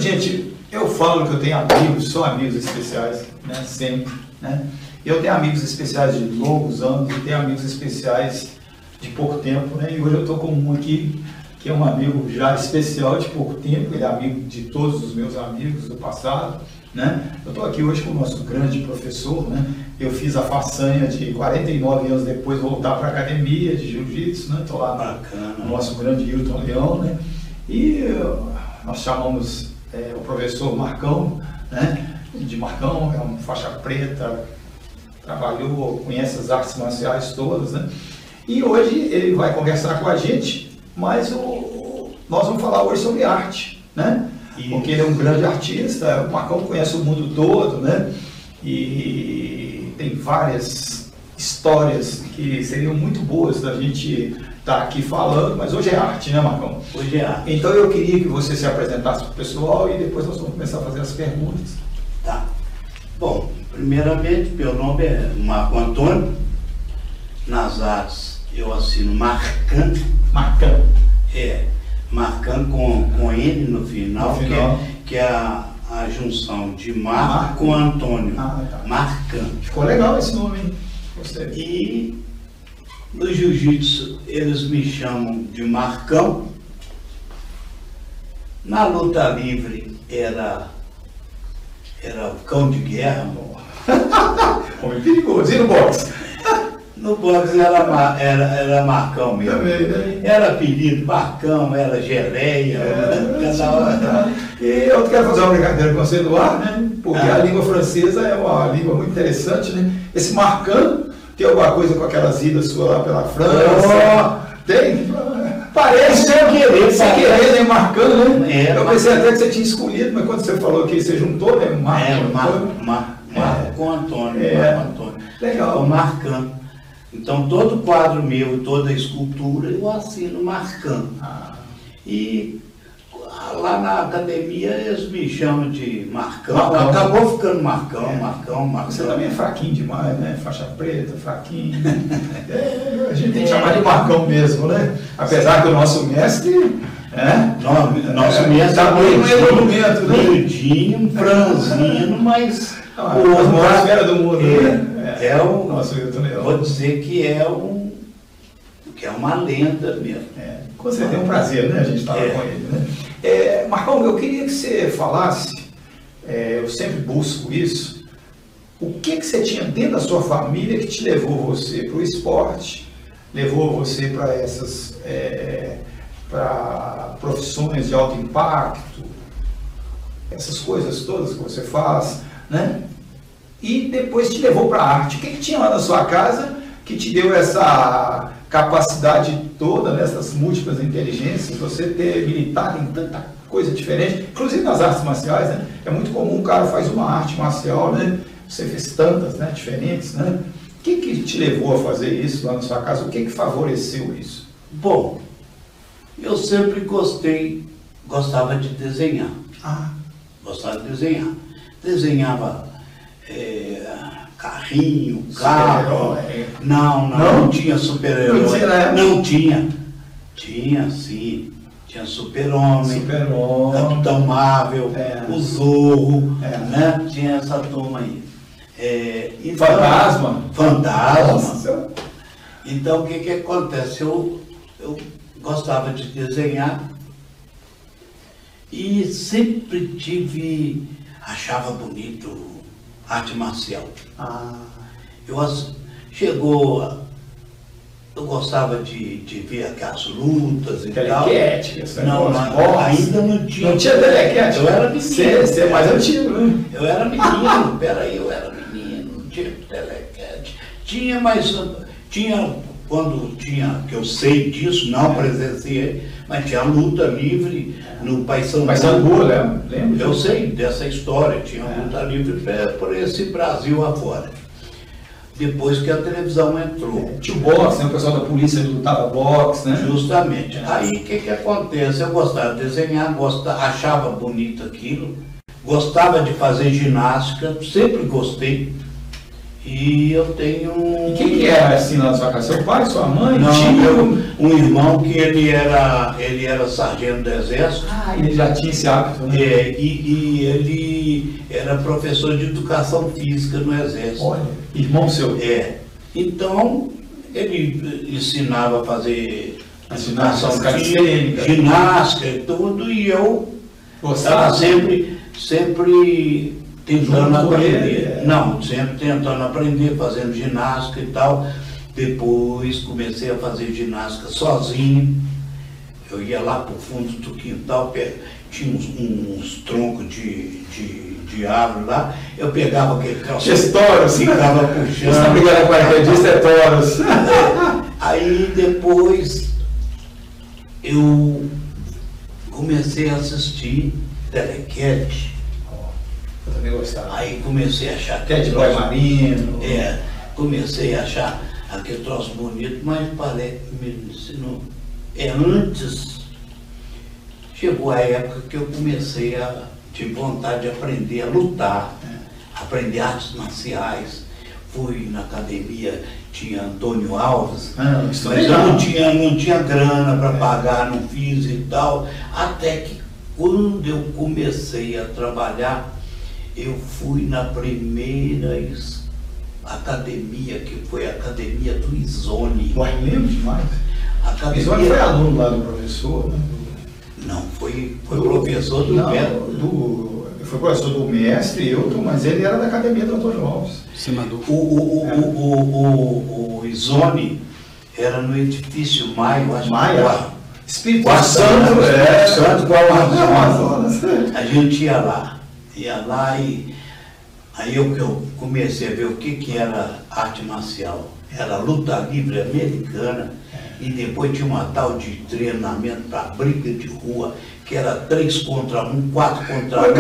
gente, eu falo que eu tenho amigos, são amigos especiais, né? Sempre, né? Eu tenho amigos especiais de longos anos e tenho amigos especiais de pouco tempo, né? E hoje eu estou com um aqui, que é um amigo já especial de pouco tempo, ele é amigo de todos os meus amigos do passado, né? Eu estou aqui hoje com o nosso grande professor, né? Eu fiz a façanha de 49 anos depois voltar para a academia de jiu-jitsu, né? Estou lá no nosso grande Hilton Leão, né? E nós chamamos o professor Marcão, né? De Marcão, é um faixa preta, trabalhou, conhece as artes marciais todas, né? E hoje ele vai conversar com a gente, mas nós vamos falar hoje sobre arte, né? Porque ele é um grande artista, o Marcão conhece o mundo todo, né? E tem várias histórias que seriam muito boas da gente estar aqui falando, mas hoje é arte, né, Marcão? Hoje é arte. Então eu queria que você se apresentasse para o pessoal e depois nós vamos começar a fazer as perguntas. Tá. Bom, primeiramente, meu nome é Marco Antônio. Nas artes eu assino Marcan. Marcão. Marcan com N no final, que é a junção de Marco com Antônio. Ah, tá. Marcan. Ficou legal esse nome, hein? Gostei. E no jiu-jitsu eles me chamam de Marcão. Na luta livre era o cão de guerra. Homem perigoso. E no boxe? No boxe era Marcão mesmo. Também, né? Era apelido Marcão, era geleia, cada hora. E eu quero fazer uma brincadeira com você no ar, né? Porque a língua francesa é uma língua muito interessante, né? Esse Marcão tem alguma coisa com aquelas idas suas lá pela França? Tem? Parece sem querer, né? Marcando, né? Eu pensei até que você tinha escolhido, mas quando você falou que você juntou, né? Marco Antônio. Legal. Estou marcando. Então todo quadro meu, toda escultura, eu assino marcando. E lá na academia eles me chamam de Marcão. Acabou ficando Marcão. Você também é fraquinho demais, né? Faixa preta, fraquinho. A gente tem que chamar de Marcão mesmo, né? Apesar que o nosso mestre... Nosso mestre tá bem no evoluimento, né? Miudinho, franzino, mas... A atmosfera do mundo, né? Nosso vou dizer que é uma lenda mesmo. Com certeza é um prazer, né? A gente estar com ele, né? Marcão, eu queria que você falasse, eu sempre busco isso, o que você tinha dentro da sua família que te levou você para o esporte, levou você para essas para profissões de alto impacto, essas coisas todas que você faz, né? E depois te levou para a arte. O que tinha lá na sua casa que te deu essa capacidade toda, nessas múltiplas inteligências, você ter militado em tanta coisa diferente, inclusive nas artes marciais, né? É muito comum, o cara faz uma arte marcial, né? Você fez tantas, né, diferentes, né? O que te levou a fazer isso lá na sua casa? O que favoreceu isso? Bom, eu sempre gostava de desenhar. Gostava de desenhar. Desenhava carrinho, carro. Não tinha super-herói. Não tinha. Tinha sim. Tinha Super-Homem, Capitão Marvel, o Zorro, né? Tinha essa turma aí. Então, Fantasma. Nossa. Então o que acontece? Eu gostava de desenhar e sempre achava bonito arte marcial. Eu gostava de ver aquelas lutas e tal. Ainda não tinha. Não tinha telequete? Eu era menino. Você é mais antigo, né? Eu era menino, peraí, eu era menino, não tinha telequete. Tinha, mas quando tinha, que eu sei disso, não presenciei, mas tinha luta livre no Paysandu. Lembro? Eu sei dessa história, tinha luta livre por esse Brasil afora. Depois que a televisão entrou. Tinha o boxe, né? O pessoal da polícia lutava boxe, né? Justamente. Aí o que acontece? Eu gostava de desenhar, achava bonito aquilo, gostava de fazer ginástica, sempre gostei. E eu tenho... E quem que era assim lá na sua casa? Seu pai, sua mãe? Não, tio? um irmão que ele era sargento do exército. Ah, ele já tinha esse hábito, né? E ele era professor de educação física no exército. Olha, irmão seu. Então, ele ensinava a fazer educação física, ginástica e tudo, e eu estava sempre tentando aprender. Não, sempre tentando aprender, fazendo ginástica e tal. Depois comecei a fazer ginástica sozinho. Eu ia lá para o fundo do quintal, tinha uns troncos de árvore lá, eu pegava aquele calção, ficava puxando. Você está brigando com a radiista, é toros. Aí depois eu comecei a assistir telequete. Eu também gostava. Aí comecei a achar Ted Boy Marino. Comecei a achar aquele troço bonito, mas parece antes chegou a época que eu comecei a ter vontade de aprender a lutar, aprender artes marciais. Fui na academia, tinha Antônio Alves, mas eu não tinha grana para pagar, não fiz e tal, até que quando eu comecei a trabalhar, eu fui na primeira academia, que foi a academia do Izone. Ué, lembro demais. O Izone foi aluno lá do professor, né? Não, foi professor do mestre. Foi professor do mestre, mas ele era da academia do Antônio Alves. Você mandou. O Izone era no edifício Maio, acho que Espírito Santo, com o Amazonas. A gente ia lá e aí eu comecei a ver o que era arte marcial. Era luta livre americana e depois tinha uma tal de treinamento para briga de rua, que era 3 contra 1, 4 contra 1,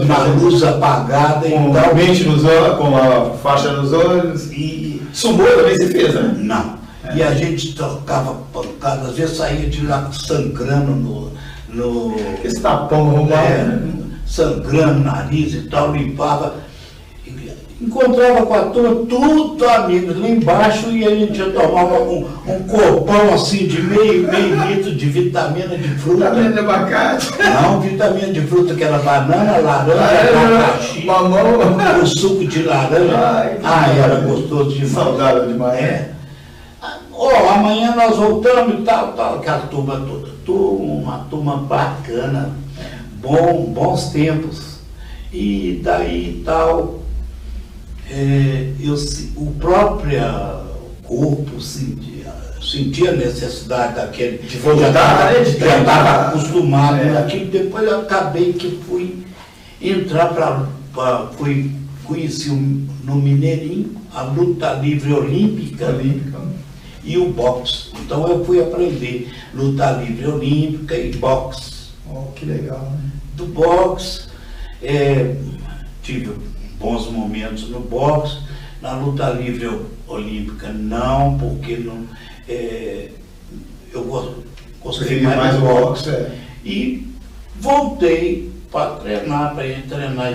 na luz apagada e tal. Mente nos olhos, com a faixa nos olhos. E sumô também você fez, né? Não. E a gente trocava pancada, às vezes saía de lá sangrando no esse tapão sangrando o nariz e tal, limpava. Encontrava com a turma, tudo amigos lá embaixo, e a gente ia tomar um copão assim de meio litro de vitamina de fruta. Vitamina de abacate? Não, vitamina de fruta, que era banana, laranja, abacaxi, mamão, o suco de laranja. Era gostoso demais. Saudável demais. Amanhã nós voltamos e tal, aquela turma toda. Uma turma bacana, bons tempos. E daí tal. O próprio corpo sentia a necessidade daquele, de voltar, já estava acostumado naquilo. Depois eu acabei que fui entrar conheci no Mineirinho a luta livre olímpica e o boxe. Então eu fui aprender luta livre olímpica e boxe. Que legal, né? Do boxe tive bons momentos no boxe. Na luta livre olímpica não, porque não, eu gostei mais do boxe. E voltei para treinar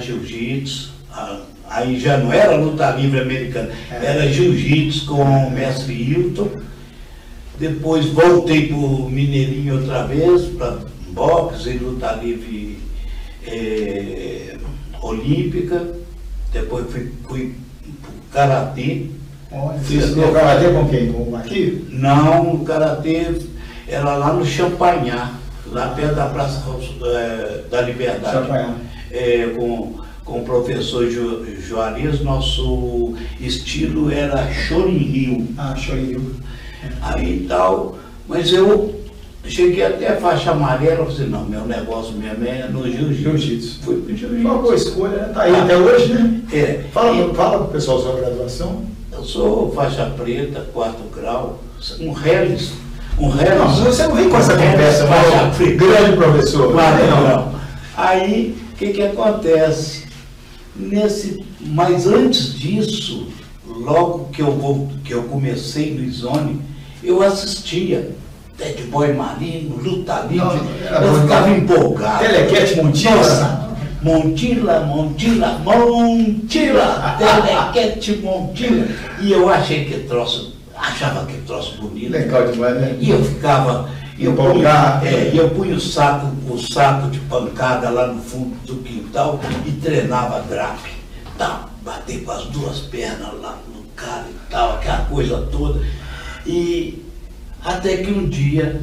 jiu-jitsu. Aí já não era luta livre americana, era jiu-jitsu com o mestre Hilton. Depois voltei para o Mineirinho outra vez, para boxe e luta livre olímpica. Depois fui para o karatê. Você estudou karatê com quem? Com o Marquinhos? Não, o karatê era lá no Champanhar, lá perto da Praça da Liberdade. Champanhar. Com o professor Juarez, nosso estilo era Chorinho. Chorinho. Aí tal, mas eu cheguei até a faixa amarela, eu falei, não, meu negócio mesmo é no jiu-jitsu. Fui pro jiu-jitsu. Foi uma boa escolha, né? Tá aí até hoje, né? Fala pro pessoal sobre a graduação. Eu sou faixa preta, 4º grau, um Hellis. Não, você não vem com essa conversa, mas grande professor. Não. Aí, o que acontece? Mas antes disso, logo que eu comecei no Izone, eu assistia Ted Boy Marino, luta livre, eu ficava empolgado. Telequete Montinho? Montila, Montila, Montila, telequete Montila. E eu achava que troço bonito. Legal demais, né? E eu ficava, eu punha o saco de pancada lá no fundo do quintal e treinava drape. Tá, bater com as duas pernas lá no cara e tal, aquela coisa toda. E até que um dia,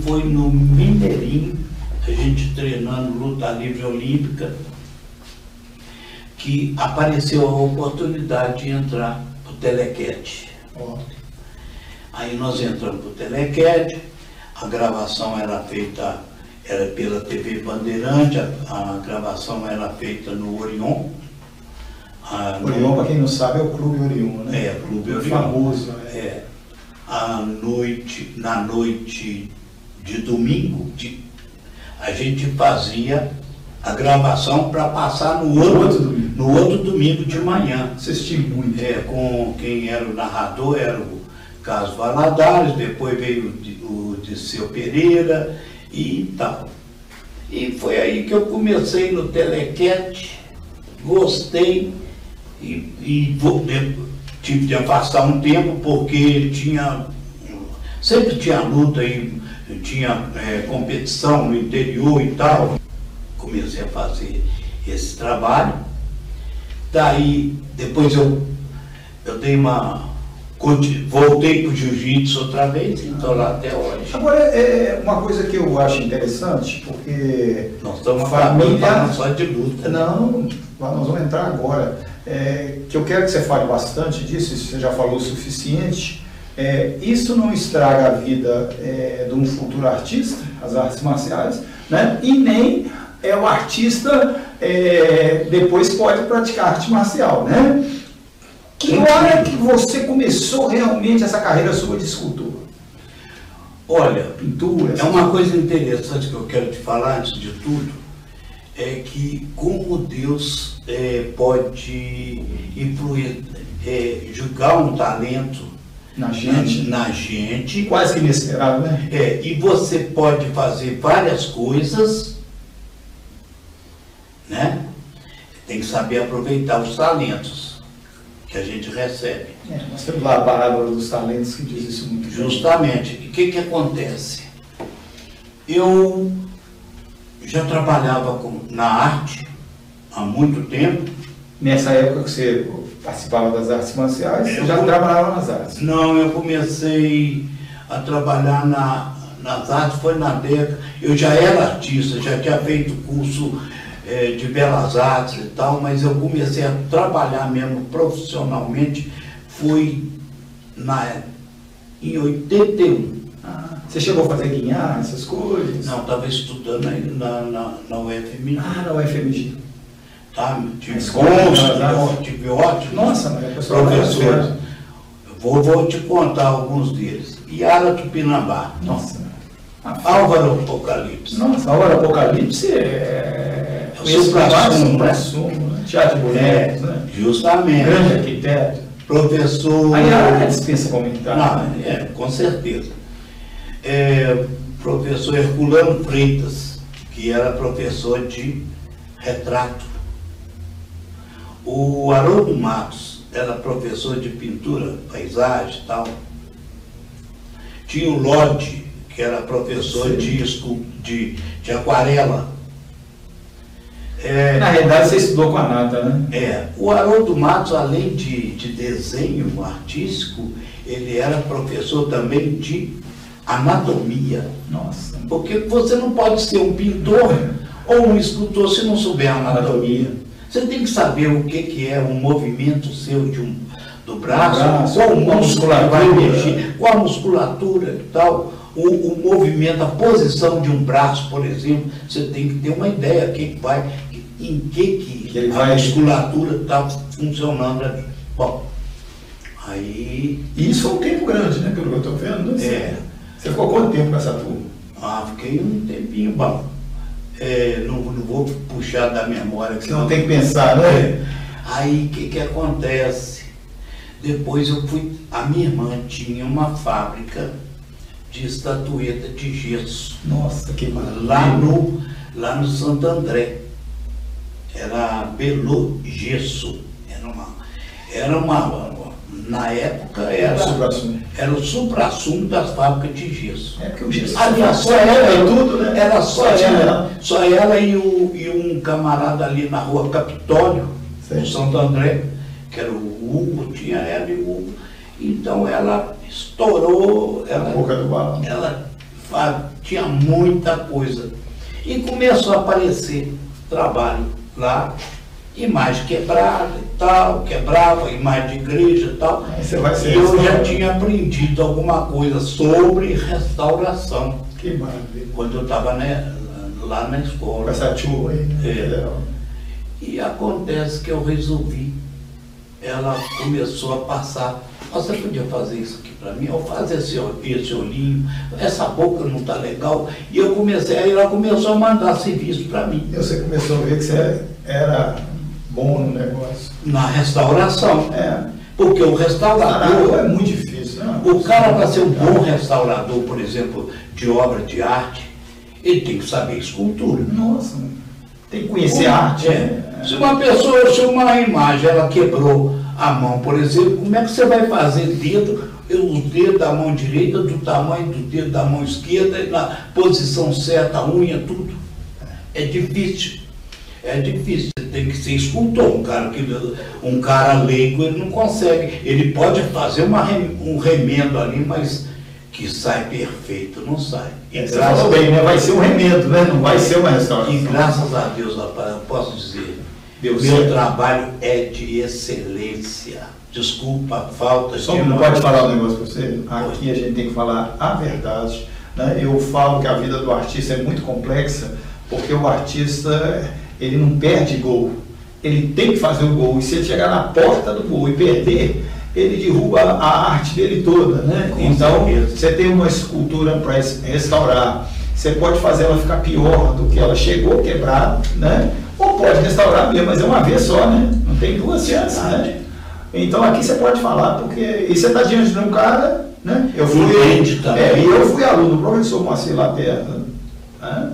foi no Mineirinho, a gente treinando luta livre olímpica, que apareceu a oportunidade de entrar pro telequete. Aí nós entramos pro telequete, a gravação era pela TV Bandeirante, a gravação era feita no Orion. Orion, para quem não sabe, é o Clube Orion, né? É, Clube Orion. Famoso, né? É. Na noite de domingo, a gente fazia a gravação para passar no outro domingo de manhã. Assisti muito. Com quem era o narrador era o Carlos Valadares, depois veio o Disseu Pereira e tal. E foi aí que eu comecei no telequete, gostei e tive de afastar um tempo porque sempre tinha luta e tinha competição no interior e tal. Comecei a fazer esse trabalho. Daí, depois eu voltei para o jiu-jitsu outra vez e estou lá até hoje. Agora, é uma coisa que eu acho interessante, porque nós estamos falando só de luta. Não, nós vamos entrar agora. Que eu quero que você fale bastante disso, você já falou o suficiente. Isso não estraga a vida de um futuro artista, as artes marciais, né? E nem o artista depois pode praticar arte marcial, né? Que hora que você começou realmente essa carreira sua de escultor? Olha, pintura. É uma coisa interessante que eu quero te falar antes de tudo, é que como Deus pode influir, julgar um talento na gente. Quase que inesperado, né? E você pode fazer várias coisas, né? Tem que saber aproveitar os talentos que a gente recebe. Nós temos lá a parábola dos talentos que diz isso muito. Justamente. E o que acontece? Eu já trabalhava na arte há muito tempo. Nessa época que você participava das artes marciais, você já trabalhava nas artes? Não, eu comecei a trabalhar nas artes, foi na década. Eu já era artista, já tinha feito curso de belas artes e tal, mas eu comecei a trabalhar mesmo profissionalmente, foi em 81. Você chegou a fazer guinhar, essas coisas? Não, estava estudando aí na UFMG. Na UFMG. Tá, tive ótimo. Nossa, mas é professor. Vou te contar alguns deles. Yara Tupinambá. Nossa. Álvaro Apocalipse. Nossa, Álvaro Apocalipse o supra-sumo, né? Teatro de bonecos, né? Justamente. Grande arquiteto. Professor... A Yara dispensa comentário. Não, com certeza. Professor Herculano Freitas, que era professor de retrato. O Haroldo Matos era professor de pintura, paisagem e tal. Tinha o Lodi, que era professor de aquarela. Na realidade, você estudou com a nata, né? O Haroldo Matos, além de desenho artístico, ele era professor também de anatomia. Nossa. Porque você não pode ser um pintor ou um escultor se não souber anatomia. Você tem que saber o que é um movimento seu do braço, qual o músculo vai mexer, qual a musculatura e tal. O movimento, a posição de um braço, por exemplo, você tem que ter uma ideia em que a musculatura está funcionando ali. Bom, aí... Isso é um tempo grande, né? Pelo que eu estou vendo. Você ficou quanto tempo com essa turma? Fiquei um tempinho bom. Não vou puxar da memória. Você não tem que pensar, né? Aí, o que acontece? Depois a minha irmã tinha uma fábrica de estatueta de gesso. Nossa, que maravilha. lá no Santo André. Era Belo Gesso. Na época era o supra-sumo das fábricas de gesso. É porque o gesso só ela e tudo, né? Era só ela e um camarada ali na rua Capitólio, no Santo André, que era o Hugo, tinha ela e o Hugo. Então ela estourou, ela tinha muita coisa. E começou a aparecer trabalho lá, imagem quebrada e tal, quebrava, imagem de igreja e tal. E eu já tinha aprendido alguma coisa sobre restauração. Que maravilha. Quando eu estava lá na escola. Com essa chuva aí, né? E acontece que eu resolvi, ela começou a passar, você podia fazer isso aqui para mim, ou fazer esse olhinho, essa boca não está legal. E eu comecei, aí ela começou a mandar serviço para mim. E você começou a ver que você era bom no negócio. Na restauração. Porque o restaurador é muito difícil, né? O cara, para ser um bom restaurador, por exemplo, de obra de arte, ele tem que saber escultura. Nossa, tem que conhecer arte. Se uma imagem ela quebrou a mão, por exemplo, como é que você vai fazer o dedo da mão direita do tamanho do dedo da mão esquerda, na posição certa, a unha, tudo? É difícil. É difícil, você tem que ser escultor, um cara leigo ele não consegue, ele pode fazer um remendo ali, mas que sai perfeito, não sai. Você falou bem, né? Vai ser um remendo, né? Não vai ser uma restauração. E graças a Deus, rapaz, eu posso dizer, meu trabalho é de excelência. Desculpa a falta de... Não pode falar um negócio para você? Aqui a gente tem que falar a verdade, né? Eu falo que a vida do artista é muito complexa, porque o artista... ele não perde gol, ele tem que fazer o gol, e se ele chegar na porta do gol e perder, ele derruba a arte dele toda, né? Então, você tem uma escultura para restaurar, você pode fazer ela ficar pior do que ela chegou, quebrada, né? Ou pode restaurar mesmo, mas é uma vez só, né? Não tem duas chances, né? Então aqui você pode falar, porque e você está diante de um cara, né? Eu fui aluno do professor Moacir Laterra, né?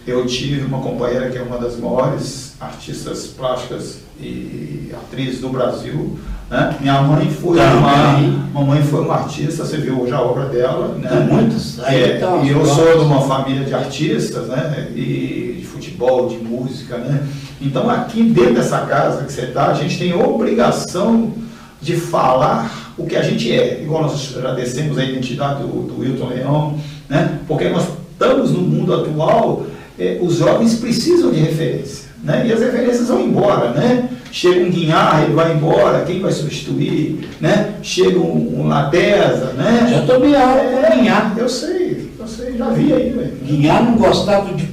Eu tive uma companheira que é uma das maiores artistas plásticas e atrizes do Brasil, né? Minha mãe foi uma artista, você viu hoje a obra dela, né? Muitos. E eu sou de uma família de artistas, né? E de futebol, de música, né? Então aqui dentro dessa casa que você está, a gente tem obrigação de falar o que a gente é, igual nós agradecemos a identidade do Wilton Leão, né? Porque nós estamos no mundo atual. Os jovens precisam de referência, né? E as referências vão embora, né? Chega um Guignard, ele vai embora, quem vai substituir, né? Chega um Latesa, né? Já tomei aula com Guignard. Eu sei, já vi aí, velho. Guignard não gostava de...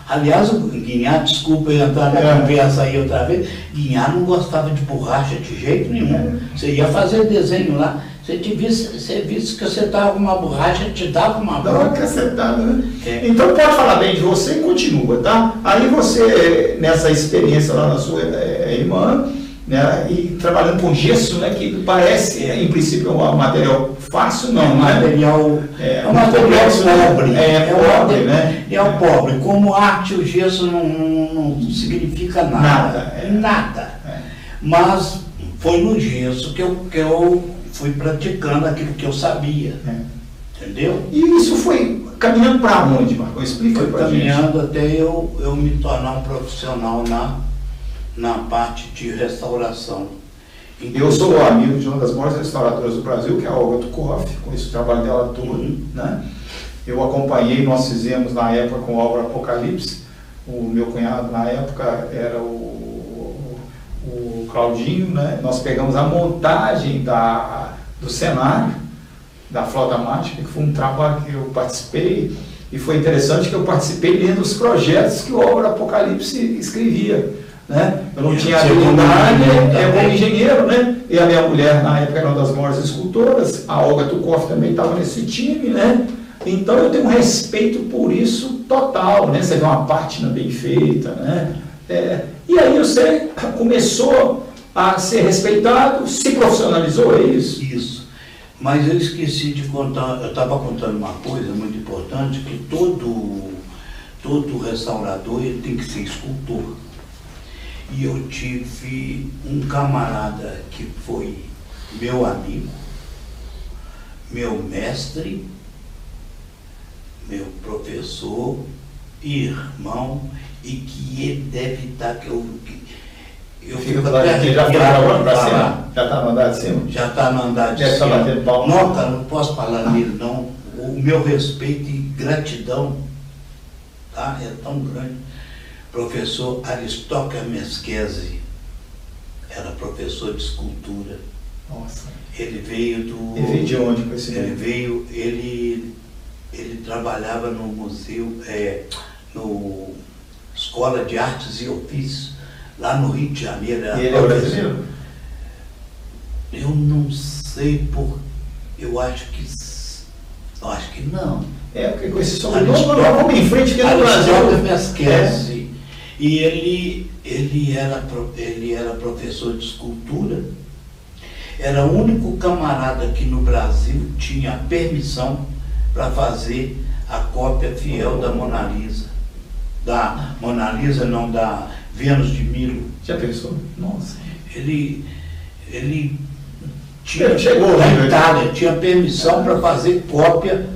Aliás, o Guignard, desculpa eu entrar na conversa aí outra vez, Guignard não gostava de borracha de jeito nenhum. Você ia fazer desenho lá, você visse que você estava com uma borracha, te dava uma borracha. Dá uma cacetada, né? Então pode falar bem de você e continua, tá? Aí você, nessa experiência lá na sua irmã, né, e trabalhando com gesso, né, que parece, em princípio, um material fácil, não, material, é um material pobre. Pobre, né? É o pobre. Como arte, o gesso não significa nada. Nada. Mas foi no gesso que eu fui praticando aquilo que eu sabia. Entendeu? E isso foi caminhando para onde, Marco? Explica para a gente. Caminhando até eu me tornar um profissional na parte de restauração. Eu sou amigo de uma das maiores restauradoras do Brasil, que é a Olga Tukoff, conheço o trabalho dela todo, né? Eu acompanhei, nós fizemos na época com a obra Apocalipse, o meu cunhado na época era o Claudinho, né? Nós pegamos a montagem do cenário, da Flauta Mágica, que foi um trabalho que eu participei, e foi interessante que eu participei lendo os projetos que o obra Apocalipse escrevia. Né? Eu não tinha habilidade, como engenheiro, né? E a minha mulher, na época, era uma das maiores escultoras, a Olga Tukoff também estava nesse time, né? Então eu tenho um respeito por isso total, né? Você vê uma pátina bem feita, né? E aí você começou a ser respeitado, se profissionalizou, é isso? Isso. Mas eu esqueci de contar, eu estava contando uma coisa muito importante, que todo restaurador ele tem que ser escultor. E eu tive um camarada que foi meu amigo, meu mestre, meu professor, irmão, e que ele deve estar, eu fico até já foi agora para cima? Já está no andar de cima? Já está no andar de cima. Deve estar batendo palma. Não, cara, não posso falar nele, não. O meu respeito e gratidão, tá? É tão grande. Professor Aristócles Mesquezi era professor de escultura. Nossa. Ele veio do... Ele veio de onde com esse Ele veio, ele trabalhava no museu, no Escola de Artes e Ofícios, lá no Rio de Janeiro. E ele é brasileiro? Eu não sei eu acho que não. Porque com esse sobrenome, vamos em frente que no Brasil. Mesquezi. E ele era professor de escultura. Era o único camarada que no Brasil tinha permissão para fazer a cópia fiel da Mona Lisa. Da Mona Lisa, não, da Vênus de Milo. Já pensou? Nossa. Ele chegou na Itália, tinha permissão para fazer cópia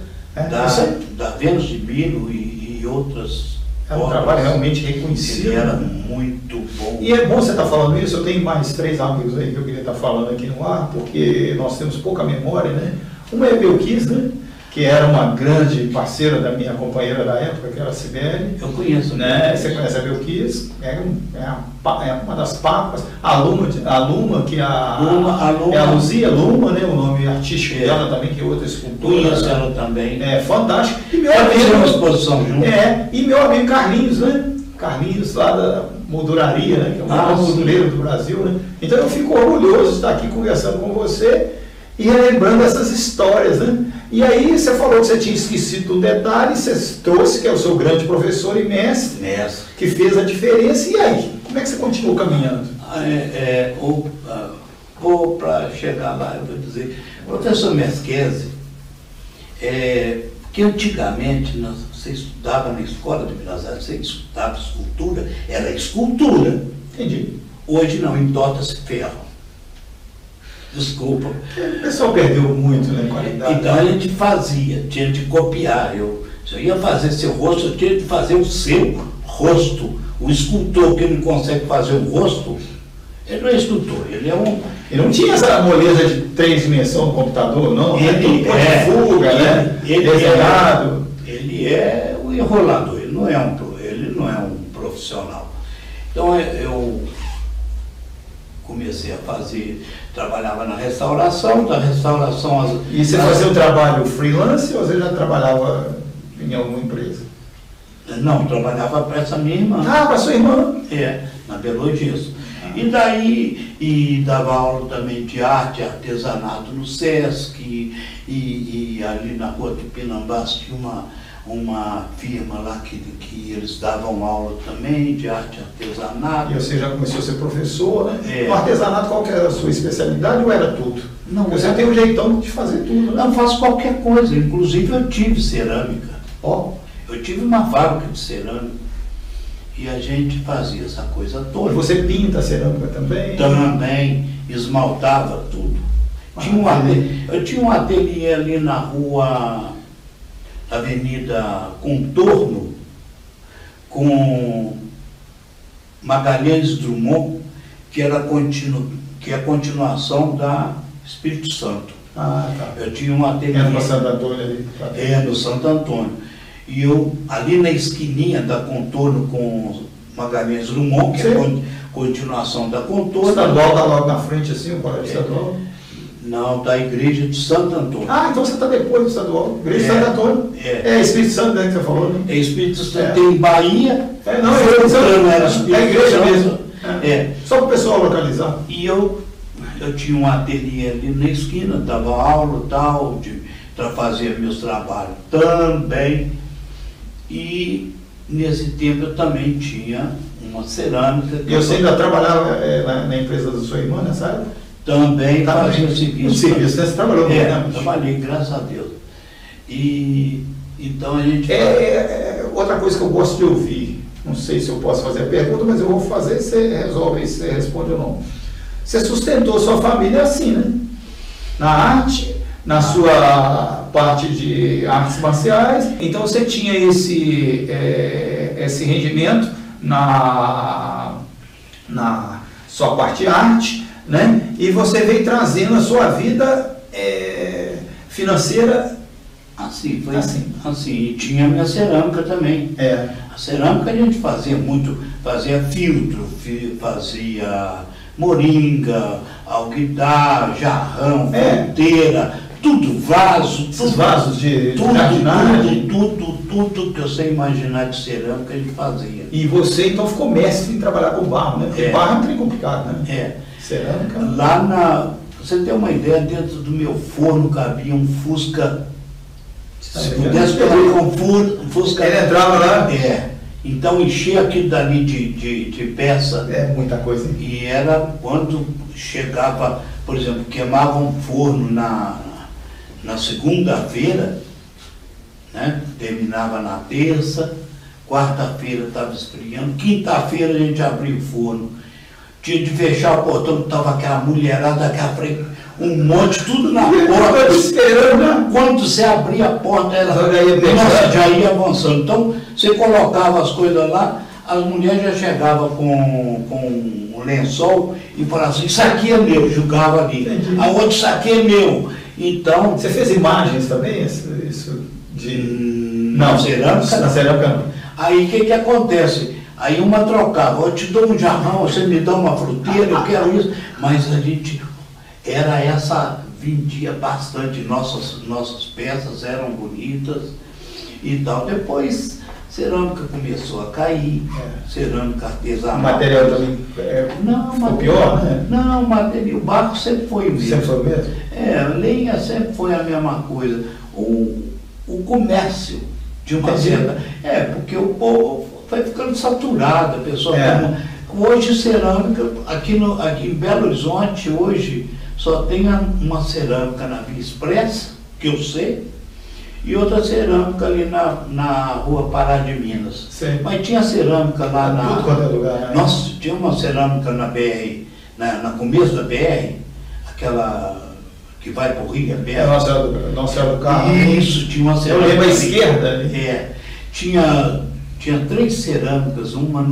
da Vênus de Milo e outras. É um trabalho realmente reconhecido. Ele era muito bom. E é bom você estar falando isso. Eu tenho mais 3 amigos aí que eu queria estar falando aqui no ar, porque nós temos pouca memória, né? Uma é a Belkis, né? Que era uma grande parceira da minha companheira da época, que era a Sibeli. Eu conheço. Né? Você conhece a Belkis? É uma das papas. A Luma, que é a Luzia Luma, né? O nome artístico dela também, que é outra escultora. Conheço ela também. É fantástico. E meu amigo, uma exposição junto. E meu amigo Carlinhos, né? Carlinhos lá da molduraria, né? Que é o maior moldureiro do Brasil, né? Então eu fico orgulhoso de estar aqui conversando com você e relembrando essas histórias, né? E aí você falou que você tinha esquecido um detalhe, você trouxe que é o seu grande professor e mestre, que fez a diferença. E aí, como é que você continuou caminhando? Para chegar lá, eu vou dizer, professor Mesquezi, que antigamente você estudava na Escola de Belas Artes, você estudava escultura, era escultura. Entendi. Hoje não, entorta-se ferro. Desculpa. O pessoal perdeu muito, né, qualidade. Então a gente tinha de copiar. Se eu ia fazer seu rosto, eu tinha de fazer o seu rosto. O escultor que não consegue fazer o rosto, ele não é escultor, ele é um... Ele não tinha essa moleza de 3 dimensões no computador, não? Ele fuga, né? Desenhado. Ele é o enrolador, ele não é um profissional. Então eu comecei a fazer, trabalhava na restauração, E você fazia o trabalho freelance ou você já trabalhava em alguma empresa? Não, trabalhava para essa minha irmã. Ah, para sua irmã? Na Belo Horizonte. E daí, dava aula também de arte, artesanato no Sesc, e ali na rua Tupinambás tinha uma firma lá que eles davam aula também de arte e artesanato. E você já começou a ser professor, né? No artesanato, qual que era a sua especialidade ou era tudo? Não, você tem um jeitão de fazer tudo, né? Não, faço qualquer coisa, inclusive eu tive cerâmica. Eu tive uma fábrica de cerâmica e a gente fazia essa coisa toda. E você pinta a cerâmica também? Também, esmaltava tudo. Eu tinha um ateliê ali na rua Avenida Contorno, com Magalhães Drummond, que é a continuação da Espírito Santo. Ah, tá. Eu tinha um ateliê. No Santo Antônio ali. No Santo Antônio. E eu, ali na esquininha da Contorno com Magalhães Drummond, que é a continuação da Contorno. O estadual está logo na frente assim, o colégio estadual? Não, da igreja de Santo Antônio. Ah, então você está depois do estadual. Igreja de Santo Antônio. É Espírito Santo, né, que você falou, né? É Espírito Santo, tem Bahia. Não, é Espírito Santo. É a igreja mesmo. Só para o pessoal localizar. E eu tinha um ateliê ali na esquina, dava aula tal, para fazer meus trabalhos também. E nesse tempo eu também tinha uma cerâmica. E você ainda trabalhava na empresa da sua irmã nessa época? Também fazia o serviço. Você trabalhou muito, né? Trabalhei, graças a Deus. E então a gente... outra coisa que eu gosto de ouvir, não sei se eu posso fazer a pergunta, mas eu vou fazer, você resolve aí se você responde ou não. Você sustentou sua família assim, né? Na arte, na sua parte de artes marciais, então você tinha esse rendimento na sua parte de arte, né? E você veio trazendo a sua vida financeira assim, foi assim. E tinha a minha cerâmica também. A cerâmica a gente fazia filtro, fazia moringa, alguidar, jarrão, fronteira, tudo, vaso, vasos de tudo que você imaginar de cerâmica a gente fazia. E você então ficou mestre em trabalhar com barro, né? Porque barro é um trem complicado, né? Cerâmica. Pra você ter uma ideia, dentro do meu forno cabia um Fusca. Se pudesse pegar um Fusca. Ele entrava lá? Então enchia aquilo dali de peça. É muita coisa, hein? E era quando chegava, por exemplo, queimava um forno na segunda-feira, né? Terminava na terça, quarta-feira estava esfriando, quinta-feira a gente abria o forno. Tinha de fechar o portão, estava aquela mulherada aqui à frente, um monte, tudo na porta. Esperando. Quando você abria a porta, já ia avançando. Então, você colocava as coisas lá, as mulheres já chegavam com um lençol e falavam assim, isso aqui é meu, jogava ali. A outra, isso aqui é meu. Então... Você fez imagens também? Isso de... Não, cerâmica. Na cerâmica não. Aí o que acontece? Aí uma trocava, eu te dou um jarrão, você me dá uma fruteira, eu quero isso. Mas a gente, vendia bastante, nossas peças eram bonitas e tal. Depois, cerâmica começou a cair, cerâmica artesanal. O material também ficou pior, né? Não, o barro sempre foi o mesmo. Sempre foi o mesmo? A lenha sempre foi a mesma coisa. O comércio de uma certa... porque o povo foi ficando saturado, a pessoa... Hoje, cerâmica, aqui em Belo Horizonte, hoje, só tem uma cerâmica na Via Expressa, que eu sei, e outra cerâmica ali na Rua Pará de Minas. Sim. Mas tinha cerâmica lá tudo quanto é lugar, né? Nossa, tinha uma cerâmica na BR, no começo da BR, aquela que vai para o Rio, a BR. Nossa Senhora do Carmo. Isso, tinha uma cerâmica. Eu lembro à esquerda ali. Tinha 3 cerâmicas, uma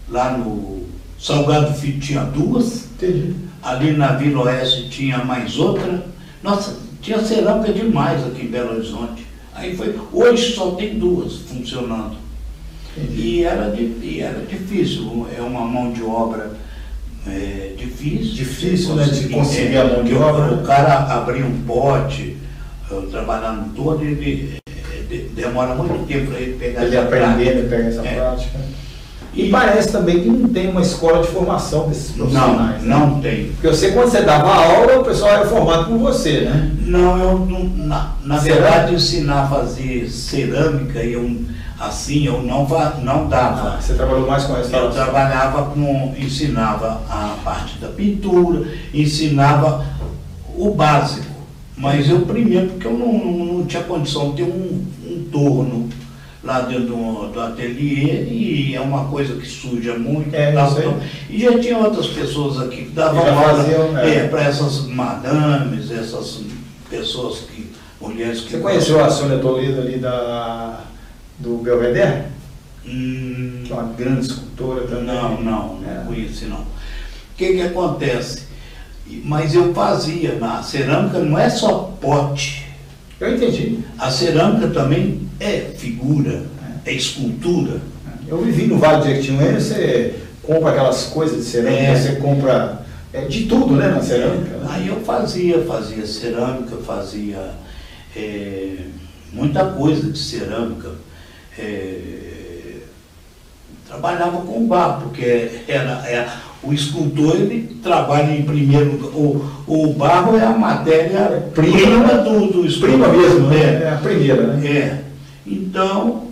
lá no Salgado Filho tinha 2. Entendi. Ali na Vila Oeste tinha mais outra. Nossa, tinha cerâmica demais aqui em Belo Horizonte. Hoje só tem 2 funcionando. E era difícil, é uma mão de obra difícil. Difícil, né, de conseguir a mão de obra. O cara abrir um pote, trabalhar no torno, ele demora muito tempo para ele pegar essa prática. Pegar essa prática. E parece também que não tem uma escola de formação desses profissionais. Não tem. Porque quando você dava aula, o pessoal era formado por você, né? Não, eu na verdade ensinar a fazer cerâmica, eu não dava. Você trabalhou mais com essa? Eu ensinava a parte da pintura, ensinava o básico. Mas eu primeiro, porque eu não tinha condição de ter um torno lá dentro do ateliê, e é uma coisa que suja muito. E já tinha outras pessoas aqui que davam aula para essas madames, essas pessoas mulheres que... Você conheceu a Sônia Toledo ali do Belvedere? Que é uma grande escultora também. Não conheci não. O que acontece? Mas eu fazia, na cerâmica não é só pote. Eu entendi. A cerâmica também é figura, é escultura. Eu vivi no Vale do Jequitinhonha, você compra aquelas coisas de cerâmica, você compra de tudo, né, na cerâmica. Aí eu fazia cerâmica, fazia muita coisa de cerâmica. Trabalhava com barro, porque o escultor, ele trabalha em primeiro, o barro é a matéria-prima do escultor. Prima mesmo, né? É a primeira, né? Então,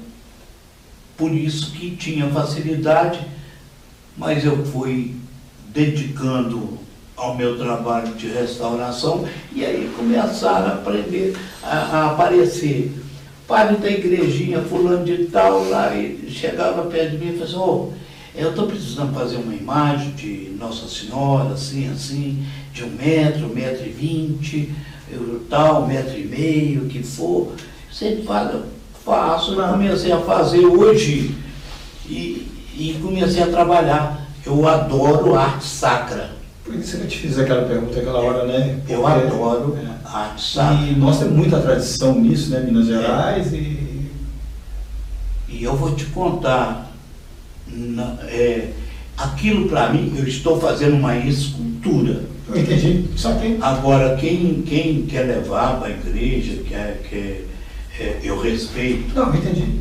por isso que tinha facilidade, mas eu fui dedicando ao meu trabalho de restauração, e aí começaram a aparecer padre da igrejinha, fulano de tal, lá, e chegava perto de mim e falava assim, ô, eu estou precisando fazer uma imagem de Nossa Senhora, assim, assim, de 1 metro, 1,20 m, tal, 1,5 m, o que for. Sempre faço, eu comecei a fazer hoje e comecei a trabalhar. Eu adoro arte sacra. Por isso que eu te fiz aquela pergunta aquela hora, né? Porque, eu adoro arte sacra. E nós temos muita tradição nisso, né? Minas Gerais E eu vou te contar, aquilo para mim, eu estou fazendo uma escultura. Eu entendi, só que... Agora, quem quer levar para a igreja, eu respeito. Não, entendi.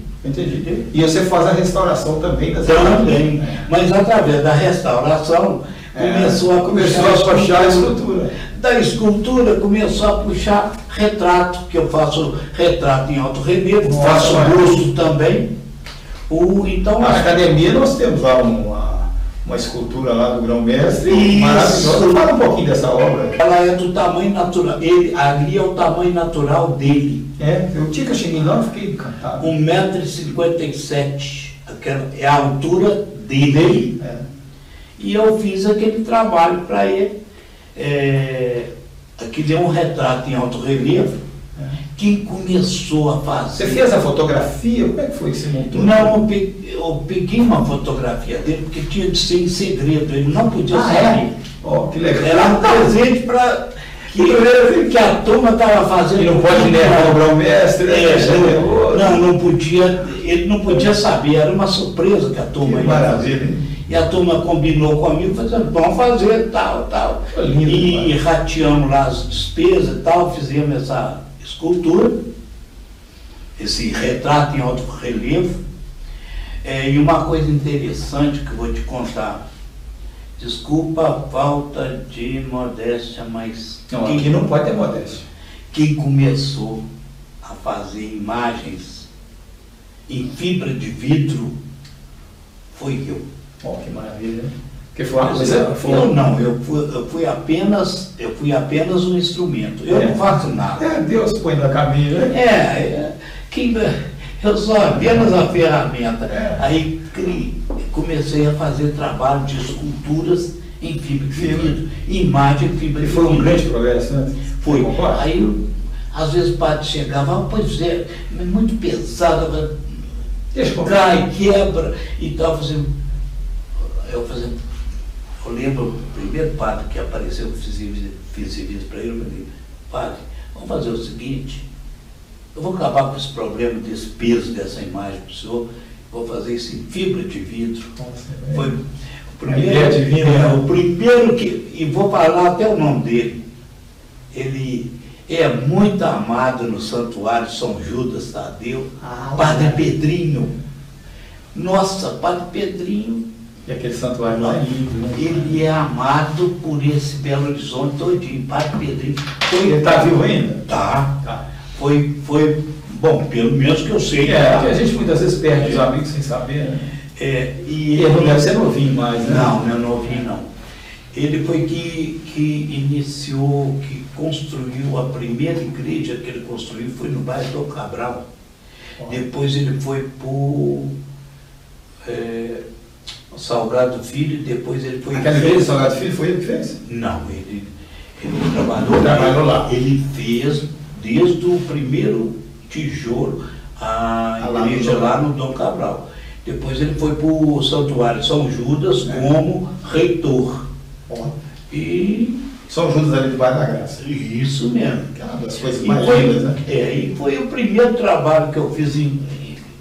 E você faz a restauração também das Também, mas através da restauração, começou a puxar a escultura. Da escultura começou a puxar retrato, que eu faço retrato em alto relevo, faço busto também. Então, na academia nós temos lá uma escultura lá do grão-mestre, maravilhosa. Fala um pouquinho dessa obra. Ela é do tamanho natural, ali é o tamanho natural dele. Eu tinha que cheguei lá e fiquei encantado. 1,57 m, é a altura dele. E eu fiz aquele trabalho para ele. Aqui é um retrato em alto relevo. Quem começou a fazer... Você fez a fotografia? Como é que foi que você montou? Não, eu peguei uma fotografia dele, porque tinha de ser em segredo, ele não podia saber. Que legal. Era um presente para que a turma estava fazendo. E não pode negar o grão-mestre, não podia, ele não podia saber, era uma surpresa que a turma ia fazer. E a turma combinou comigo, fazendo, vamos fazer tal. Lindo, e rateamos lá as despesas e tal, fizemos essa escultura, esse retrato em alto relevo. E uma coisa interessante que eu vou te contar, desculpa a falta de modéstia, mas... Aqui não pode ter modéstia. Quem começou a fazer imagens em fibra de vidro foi eu. Que maravilha, né? Porque foi uma coisa... Eu fui apenas um instrumento. Eu não faço nada. Deus põe na caminho, né? Eu sou apenas a ferramenta. Aí comecei a fazer trabalho de esculturas em fibra de vidro, imagem em fibra de vidro. E foi um grande progresso, né? Foi. Aí, às vezes o padre chegava, pois é muito pesado, cai, quebra e tal. Eu lembro o primeiro padre que apareceu, que fiz serviço para ele, eu falei, padre, vamos fazer o seguinte, eu vou acabar com esse problema desse peso dessa imagem para o senhor, vou fazer isso em fibra de vidro. Foi o primeiro que, e vou falar até o nome dele, ele é muito amado no santuário São Judas Tadeu, Padre Pedrinho. Nossa, Padre Pedrinho. E aquele santuário lá é lindo, né? Ele é amado por esse Belo Horizonte todinho, Padre Pedrinho. Ele está vivo ainda? Tá. Foi, bom, pelo menos que eu sei. Porque a gente muitas vezes perde os amigos sem saber, né? E ele não deve ser novinho mais, né? Não é novinho, não. Ele foi que iniciou, que construiu a primeira igreja que ele construiu, foi no bairro do Cabral. Depois ele foi por Salgado Filho, depois ele foi... Aquela igreja Salgado Filho foi ele que fez? Não, ele trabalhou lá. Ele fez desde o primeiro tijolo a igreja lá no Dom Cabral. Depois ele foi para o Santuário São Judas como reitor. E São Judas ali do Bairro da Graça. Isso mesmo. Que é uma das coisas mais lindas, né? E foi o primeiro trabalho que eu fiz em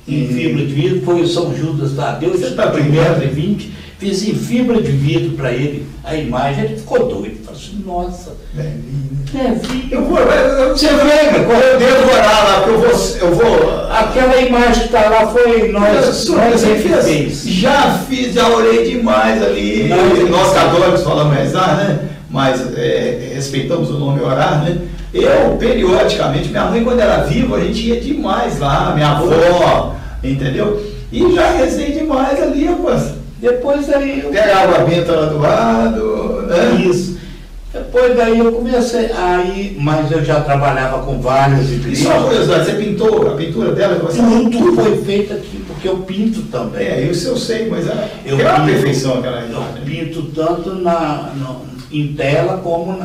fibra de vidro, foi o São Judas Tadeu, de 1,20 m, fiz em fibra de vidro para ele a imagem, ele ficou doido. Ele falou assim, nossa, você vem, eu devo orar lá, porque eu vou... Aquela imagem que está lá foi nós fez. Já orei demais ali. Nós católicos falamos rezar, né? Mas respeitamos o nome orar, né? Eu, periodicamente, minha mãe, quando era viva, a gente ia demais lá, minha avó, entendeu? E já rezei demais ali, rapaz. Depois aí... Pega a água benta lá do lado, né? Isso. Depois daí eu comecei, aí, mas eu já trabalhava com várias igrejas. E só uma curiosidade, você pintou a pintura dela? Você Tudo foi feito aqui, porque eu pinto também. Isso eu sei, mas é Eu uma pinto, perfeição aquela eu imagem. pinto tanto em tela como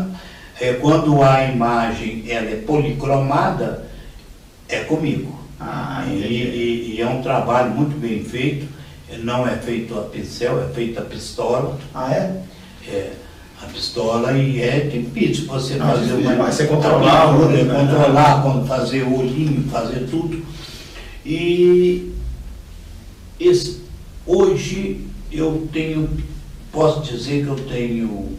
quando a imagem ela é policromada, é comigo. E é um trabalho muito bem feito, não é feito a pincel, é feito a pistola. A pistola e é difícil você fazer você controlar, quando fazer o olhinho, fazer tudo. E hoje eu posso dizer que eu tenho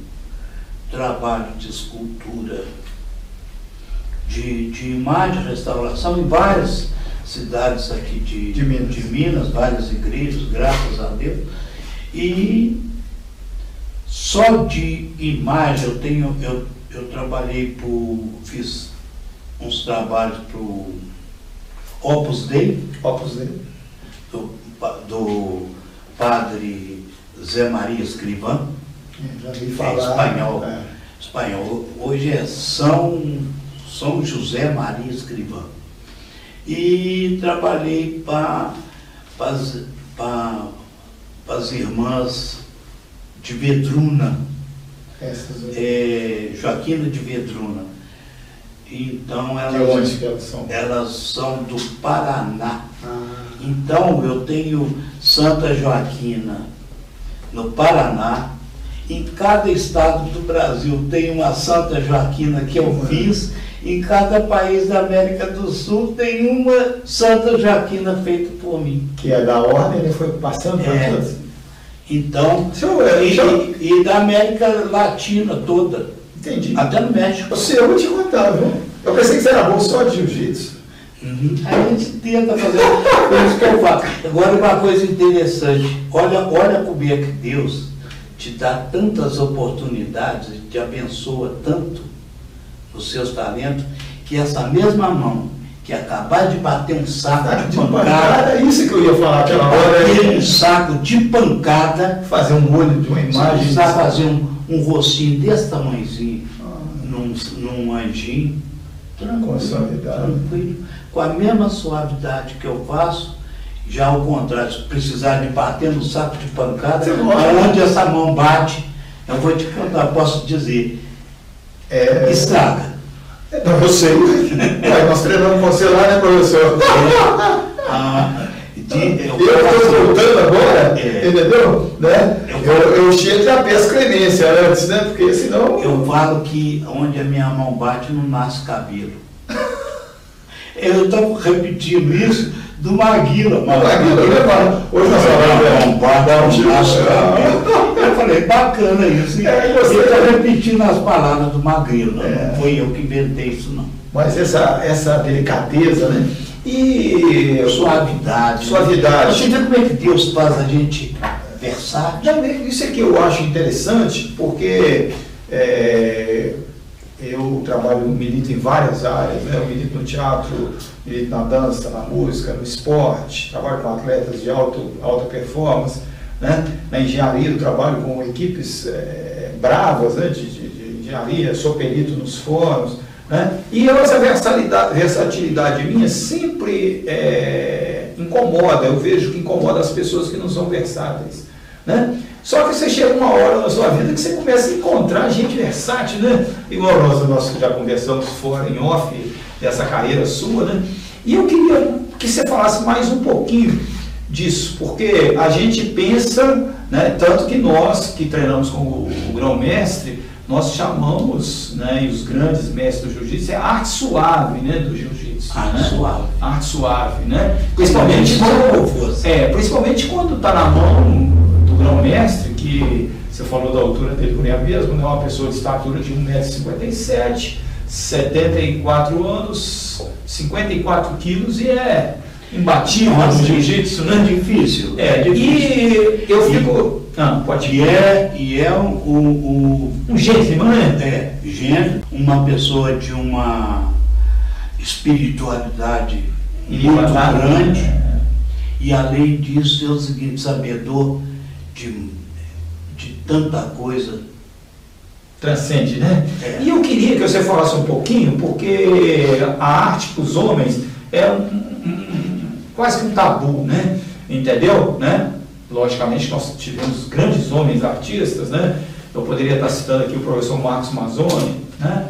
trabalho de escultura, de imagem, restauração em várias cidades aqui de Minas, várias igrejas, graças a Deus. E só de imagem eu trabalhei fiz uns trabalhos para o Opus Dei, do padre Zé Maria Escrivá, já vi falar, espanhol. Hoje é São José Maria Escrivá. E trabalhei para as irmãs de Vedruna, Joaquina de Vedruna. Então onde que elas são? Elas são do Paraná. Então eu tenho Santa Joaquina no Paraná. Em cada estado do Brasil tem uma Santa Joaquina que eu fiz. Em cada país da América do Sul tem uma Santa Joaquina feita por mim. Que é da ordem, ele foi passando para todos. Então, e da América Latina toda. Entendi. Até no México. Eu vou te contar, viu? Eu pensei que você era bom só de jiu-jitsu. A gente tenta fazer isso que eu faço. Agora, uma coisa interessante. Olha como é que Deus te dá tantas oportunidades, te abençoa tanto os seus talentos, que essa mesma mão que acabar de bater um saco de pancada, é isso que eu ia falar aquela hora. Um saco de pancada, fazer um olho de uma imagem. Precisar fazer um rostinho desse tamanhozinho, num anjinho, tranquilo, com a mesma suavidade que eu faço. Já ao contrário, se precisar de bater no saco de pancada, onde essa mão bate, eu vou te contar, posso dizer, estraga. Eu sei. Nós treinamos você lá, né, professor? Eu estou voltando agora, entendeu? Né? Eu chego já peço clemência antes, né? Porque senão. Eu falo que onde a minha mão bate não nasce cabelo. Eu estou repetindo isso do Maguila. Hoje nós falamos, eu falei, bacana isso. Eu estou repetindo as palavras do Magrilo, não foi eu que inventei isso, não. Mas essa delicadeza, né? E suavidade. Você vê como é que Deus faz a gente versátil? Isso é que eu acho interessante, porque eu milito em várias áreas, né? Eu milito no teatro, milito na dança, na música, no esporte, trabalho com atletas de alta performance, né? Na engenharia eu trabalho com equipes bravas, né? de engenharia, sou perito nos fóruns, né? E essa versatilidade minha sempre incomoda, eu vejo que incomoda as pessoas que não são versáteis, né? Só que você chega uma hora na sua vida que você começa a encontrar gente versátil, né? Igual nós já conversamos fora, em off, dessa carreira sua, né? E eu queria que você falasse mais um pouquinho disso, porque a gente pensa, né? Tanto que nós que treinamos com o grão-mestre, nós chamamos, né? E os grandes mestres do jiu-jitsu, a arte suave, né? Do jiu-jitsu. Arte suave, né? Principalmente quando está na mão grão-mestre, que você falou da altura dele por aí mesmo, né? Uma pessoa de estatura de 1,57 m, 74 anos, 54 quilos e é imbatível no jiu-jitsu, né? Difícil. E eu fico... pode ir. E é um gentleman, né? Uma pessoa de uma espiritualidade muito grande, e além disso é o seguinte, sabedor de tanta coisa transcende, né? E eu queria que você falasse um pouquinho, porque a arte para os homens é quase que um tabu, né? Entendeu? Né? Logicamente nós tivemos grandes homens artistas, né? Eu poderia estar citando aqui o professor Marcos Mazzoni, né?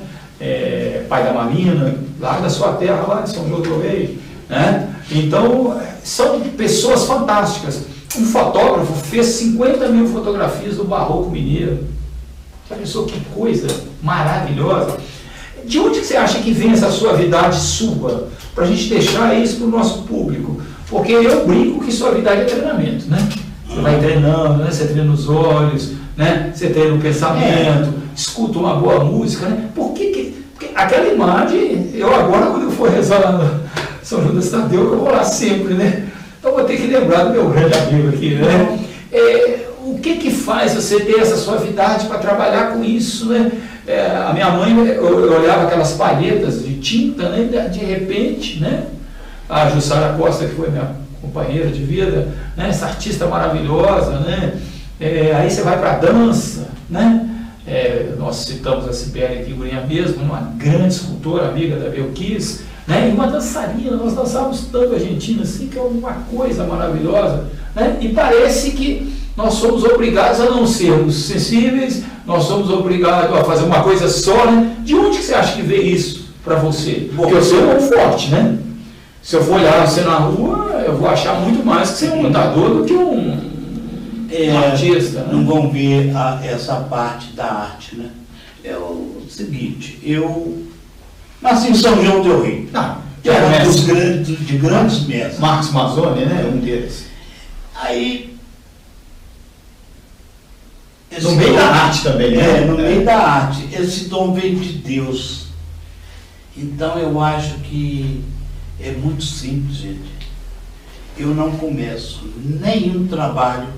Pai da Marina, lá da sua terra, lá de São João do Rei, né? Então, são pessoas fantásticas. Um fotógrafo fez 50 mil fotografias do Barroco Mineiro. Já pensou que coisa maravilhosa? De onde que você acha que vem essa suavidade sua? Para a gente deixar isso para o nosso público. Porque eu brinco que suavidade é treinamento, né? Você vai treinando, né? Você treina os olhos, né? Você treina o pensamento, escuta uma boa música, né? Porque aquela imagem, eu agora, quando eu for rezar lá no São Judas Tadeu, eu vou lá sempre, né? Então vou ter que lembrar do meu grande amigo aqui, né? O que faz você ter essa suavidade para trabalhar com isso, né? A minha mãe, eu olhava aquelas palhetas de tinta, né? De repente, né? A Jussara Costa, que foi minha companheira de vida, né? Essa artista maravilhosa, né? Aí você vai para a dança, né? Nós citamos a Sibeli Figurinha mesmo, uma grande escultora, amiga da Belkis, né? E uma dançarina, nós dançávamos tanto argentino assim, que é uma coisa maravilhosa, né? E parece que nós somos obrigados a não sermos sensíveis, nós somos obrigados a fazer uma coisa só, né? De onde que você acha que veio isso para você? Porque você é muito forte, né? Se eu for olhar você na rua, eu vou achar muito mais que você é um lutador do que um artista. Né? Não vão ver essa parte da arte, né? É o seguinte, eu nasci em São João del Rei. Que era de grandes mestres. Marcos Mazzoni, né? Um deles. Aí... No meio da arte também, né? No meio da arte. Esse dom veio de Deus. Então eu acho que é muito simples, gente. Eu não começo nenhum trabalho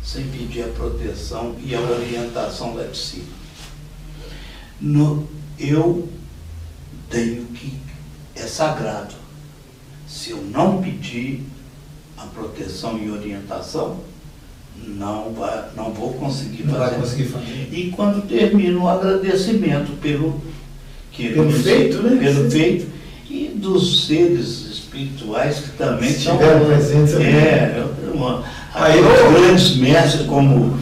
sem pedir a proteção e a orientação lá de cima. Eu tenho que... É sagrado. Se eu não pedir a proteção e orientação, não vou conseguir fazer. Vai conseguir fazer. E quando termino o agradecimento pelo feito, né? Pelo feito, e dos seres espirituais que também estiveram presentes ali. Os grandes mestres como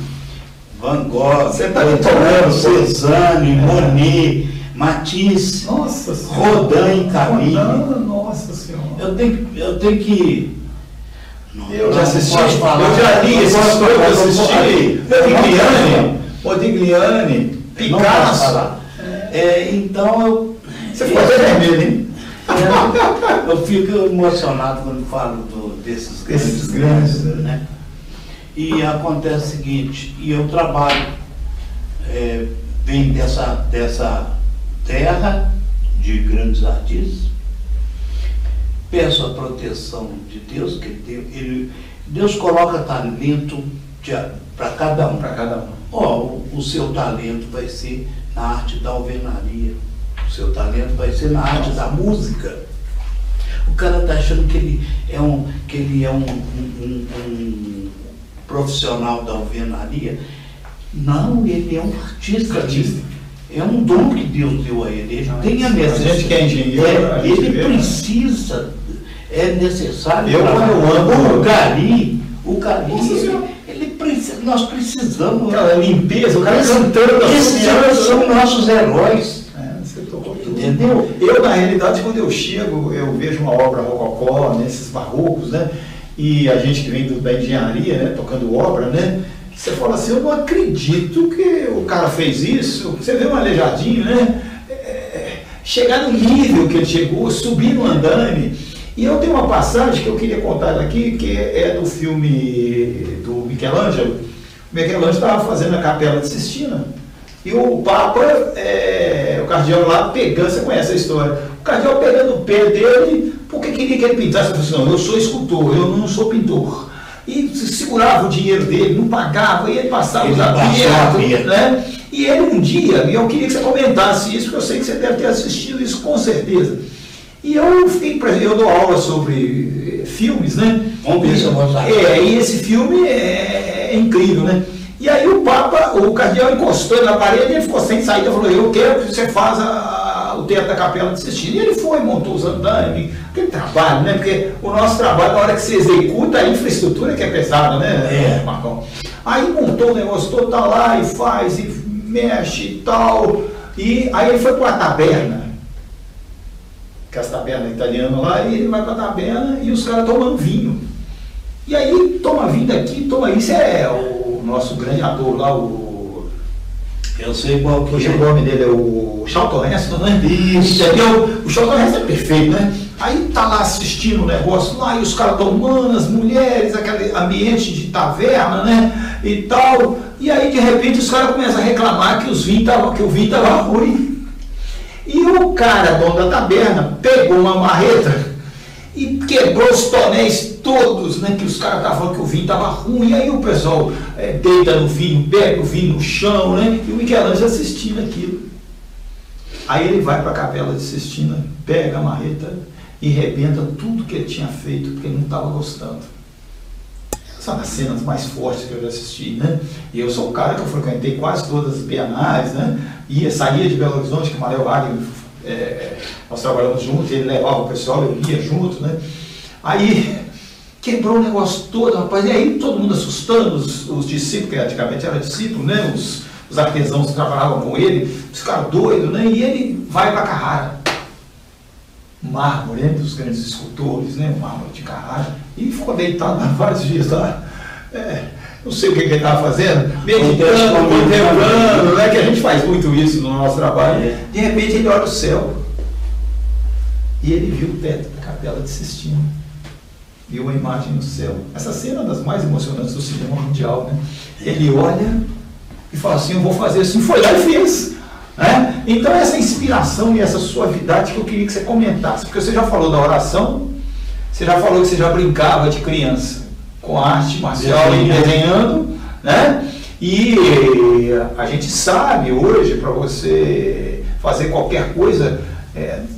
Van Gogh, Cézanne, Monet, Matisse, Rodin e Camille. Nossa Senhora. Eu tenho que... Eu já assisti, eu já li esses todos, eu assisti Modigliani, Picasso. Então você ficou até vermelho, hein? Eu fico emocionado quando falo desses grandes, né? E acontece o seguinte, e eu trabalho, venho dessa terra de grandes artistas, peço a proteção de Deus, que Deus coloca talento para cada um. Para cada um. O seu talento vai ser na arte da alvenaria, o seu talento vai ser na arte da música. O cara está achando que ele é um profissional da alvenaria. Não, ele é um artista. É um dom que Deus deu a ele. Ele tem a necessidade. A gente que é engenheiro, ele precisa, é necessário. O Gari, nós precisamos. Aquela limpeza, o cara cantando. Esses são nossos heróis. Você tocou tudo. Entendeu? Eu, na realidade, quando eu chego, eu vejo uma obra rococó, nesses barrocos, né? E a gente que vem da engenharia, né? Tocando obra, né? Você fala assim, eu não acredito que o cara fez isso. Você vê um aleijadinho, né? Chegar no nível que ele chegou, subir no andame. E eu tenho uma passagem que eu queria contar aqui, que é do filme do Michelangelo. O Michelangelo estava fazendo a Capela de Sistina. E o Papa, o cardeal lá pegando, você conhece a história, o cardeal pegando o pé dele, porque queria que ele pintasse. Ele falou assim, não, eu sou escultor, eu não sou pintor. E segurava o dinheiro dele, não pagava, e ele passava os apertos, né? E ele um dia, e eu queria que você comentasse isso, porque eu sei que você deve ter assistido isso com certeza. E eu dou aula sobre filmes, né? Vamos ver se eu vou usar. E esse filme é incrível, né? E aí o Papa, o cardeal encostou na parede e ele ficou sem saída, falou, eu quero que você faça o teto da Capela de Sistina. E ele foi, montou os andames, aquele trabalho, né? Porque o nosso trabalho, na hora que se executa, a infraestrutura que é pesada, né, Marcão? Aí montou o negócio todo, tá lá e faz, e mexe e tal. E aí ele foi para a taberna, que é as tabernas italianas lá, e ele vai para a taberna e os caras tomam vinho. E aí toma vinho daqui, toma isso, é o nosso grande ator lá, eu sei qual que o nome dele é o Charlton Heston, né? Isso. Entendeu? O Charlton Heston é perfeito, né? Aí tá lá assistindo o negócio lá, e os caras tomando, as mulheres, aquele ambiente de taverna, né? E tal. E aí, de repente, os caras começam a reclamar que o vinho tava ruim. E o cara, dono da taberna, pegou uma marreta e quebrou os tonéis todos, né? Que os caras estavam falando que o vinho estava ruim. E aí o pessoal deita no vinho, pega o vinho no chão, né? E o Michelangelo assistindo aquilo. Aí ele vai para a Capela de Sistina, pega a marreta e rebenta tudo que ele tinha feito, porque ele não estava gostando. São as cenas mais fortes que eu já assisti, né? E eu sou um cara que eu frequentei quase todas as bienais, né? Saía de Belo Horizonte, que o Manuel Wagner, nós trabalhamos juntos, ele levava o pessoal, eu ia junto, né? Aí quebrou o negócio todo, rapaz, e aí todo mundo assustando, os discípulos, que antigamente eram discípulos, né? Os artesãos que trabalhavam com ele, ficaram doidos, né? E ele vai para Carrara, mármore, dos grandes escultores, né? O mármore de Carrara, e ficou deitado lá vários dias lá. Não sei o que ele estava fazendo, meditando, contemplando, né? Que a gente faz muito isso no nosso trabalho. De repente ele olha o céu e ele viu o teto da Capela de Sistina, viu uma imagem no céu. Essa cena é das mais emocionantes do cinema mundial, né? Ele olha e fala assim, eu vou fazer assim, foi lá e fez. Né? Então essa inspiração e essa suavidade que eu queria que você comentasse, porque você já falou da oração, você já falou que você já brincava de criança com arte marcial e desenhando, né? E a gente sabe hoje, para você fazer qualquer coisa,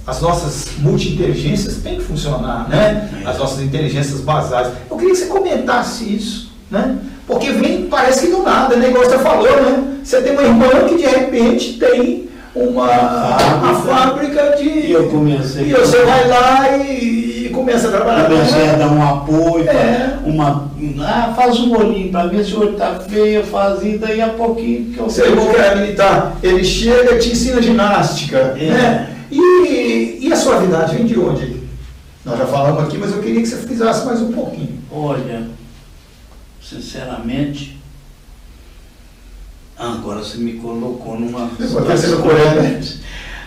as nossas multi-inteligências têm que funcionar, né? As nossas inteligências basais. Eu queria que você comentasse isso, né? Porque parece que do nada, né? Igual você falou, né? Você tem uma irmã que de repente tem uma fábrica de... E eu comecei... E você vai lá e começa a trabalhar. Comecei a dar um apoio, faz um olhinho para ver se o olho está feio, eu fazia, daí a pouquinho que eu... Seu irmão que era militar, ele chega e te ensina ginástica, né? E a suavidade vem de onde? Nós já falamos aqui, mas eu queria que você fizesse mais um pouquinho. Olha, sinceramente, agora você me colocou numa...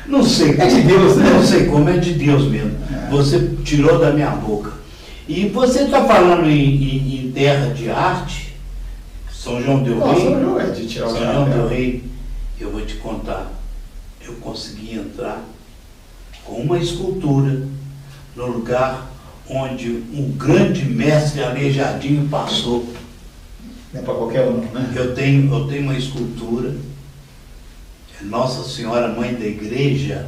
Não sei. É de Deus, né? Não sei como, é de Deus mesmo. Você tirou da minha boca. E você está falando em terra de arte, São João del Rei. São João é de tirar o São João del Rei, eu vou te contar. Eu consegui entrar com uma escultura no lugar onde um grande mestre aleijadinho passou. Não é para qualquer um, né? Eu tenho uma escultura, Nossa Senhora Mãe da Igreja,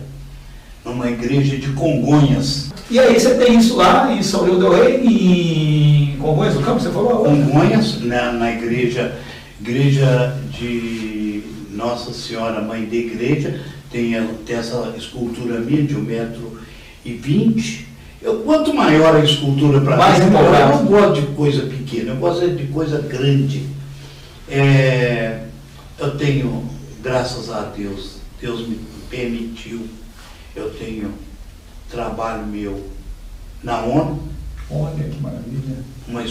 numa igreja de Congonhas. E aí você tem isso lá em São João del Rei, em Congonhas do Campo, você falou? Congonhas, na igreja de Nossa Senhora Mãe da Igreja, tem essa escultura minha de 1,20 m. Quanto maior a escultura para mim, eu não gosto de coisa pequena, eu gosto de coisa grande. Eu tenho, graças a Deus, Deus me permitiu, eu tenho trabalho meu na ONU. Olha que maravilha. Uma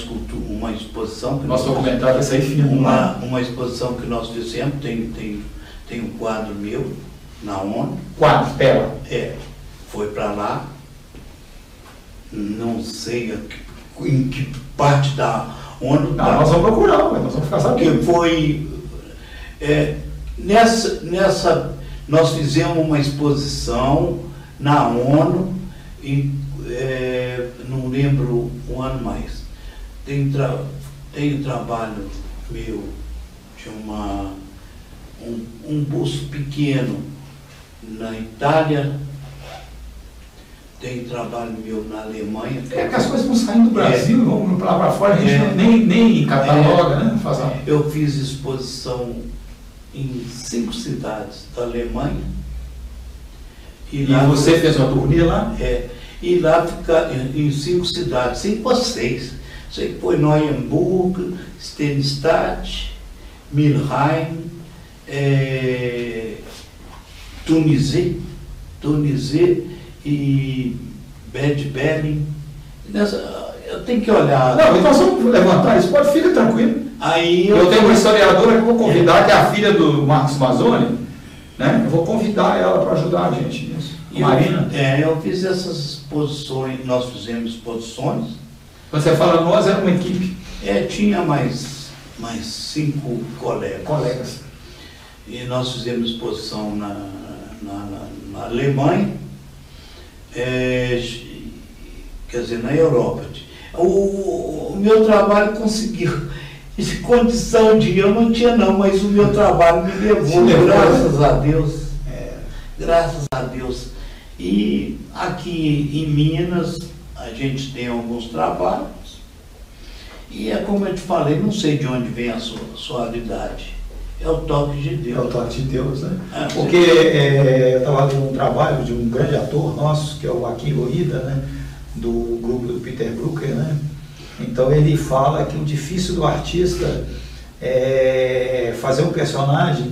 exposição que nosso documentário vai sair filme. Uma exposição que nós fizemos, tem um quadro meu na ONU. Quadro, tela? Foi para lá. Não sei em que parte da ONU. Nós vamos procurar, nós vamos ficar sabendo. Que foi. Nós fizemos uma exposição na ONU, não lembro o ano mais. Tem trabalho meu de um busto pequeno na Itália, tem trabalho meu na Alemanha. É que as coisas vão saindo do Brasil, vão para fora, a gente nem cataloga, né? Eu fiz exposição em 5 cidades da Alemanha. E você fez uma turnê lá? E lá fica em 5 cidades, 5 ou 6. Sei que foi Neuenburg, Stenstadt, Milheim, Tunisé e Bad Berlin. Eu tenho que olhar. Não, então vamos levantar isso, fica tranquilo. Aí eu tenho uma historiadora que eu vou convidar, que é a filha do Marcos Mazzoni, né? Eu vou convidar ela para ajudar a gente nisso. Marina? Eu fiz essas exposições, nós fizemos exposições. Você fala, nós era uma equipe? Tinha mais 5 colegas. E nós fizemos exposição na Alemanha, quer dizer, na Europa. O meu trabalho conseguiu, de condição de eu não tinha não, mas o meu trabalho me levou, graças a Deus. Graças a Deus. E aqui em Minas, a gente tem alguns trabalhos. E é como eu te falei, não sei de onde vem a suavidade. É o toque de Deus. É o toque de Deus, né? Porque eu estava lendo um trabalho de um grande ator nosso, que é o Joaquim Loída, né? Do grupo do Peter Drucker, né? Então ele fala que o difícil do artista é fazer um personagem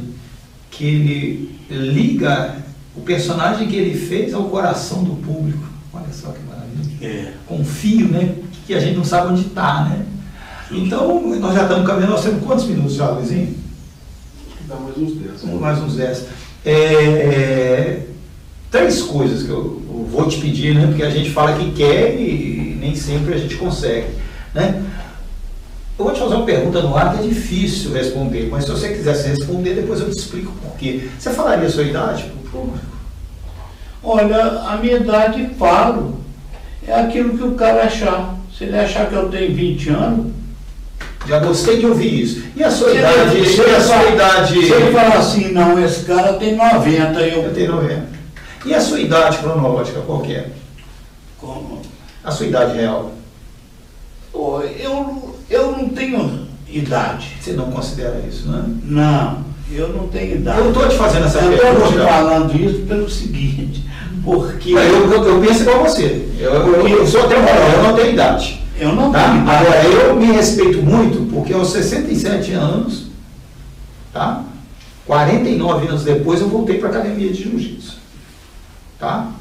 que ele liga o personagem que ele fez ao coração do público. Olha só que maravilha. Com um fio, né? Que a gente não sabe onde está, né? Então, nós já estamos caminhando, nós temos quantos minutos já, Luizinho? Dá mais uns 10. Mais uns 10. 3 coisas que eu vou te pedir, né? Porque a gente fala que quer e nem sempre a gente consegue, né? Eu vou te fazer uma pergunta no ar que é difícil responder, mas se você quisesse responder, depois eu te explico por quê. Você falaria a sua idade para o público? Olha, a minha idade, falo, é aquilo que o cara achar. Se ele achar que eu tenho 20 anos... Já gostei de ouvir isso. E a sua idade? Se ele falar assim, não, esse cara tem 90, eu tenho 90. E a sua idade cronológica, qual que é? Como? A sua idade real? Eu não tenho idade. Você não considera isso, né? Não, eu não tenho idade. Eu estou te fazendo essa pergunta. Eu estou falando isso pelo seguinte, porque... Eu penso igual você. Eu sou até moral, eu não tenho idade. Eu não tenho idade. Agora, eu me respeito muito, porque aos 67 anos, tá? 49 anos depois, eu voltei para a academia de jiu-jitsu. Tá?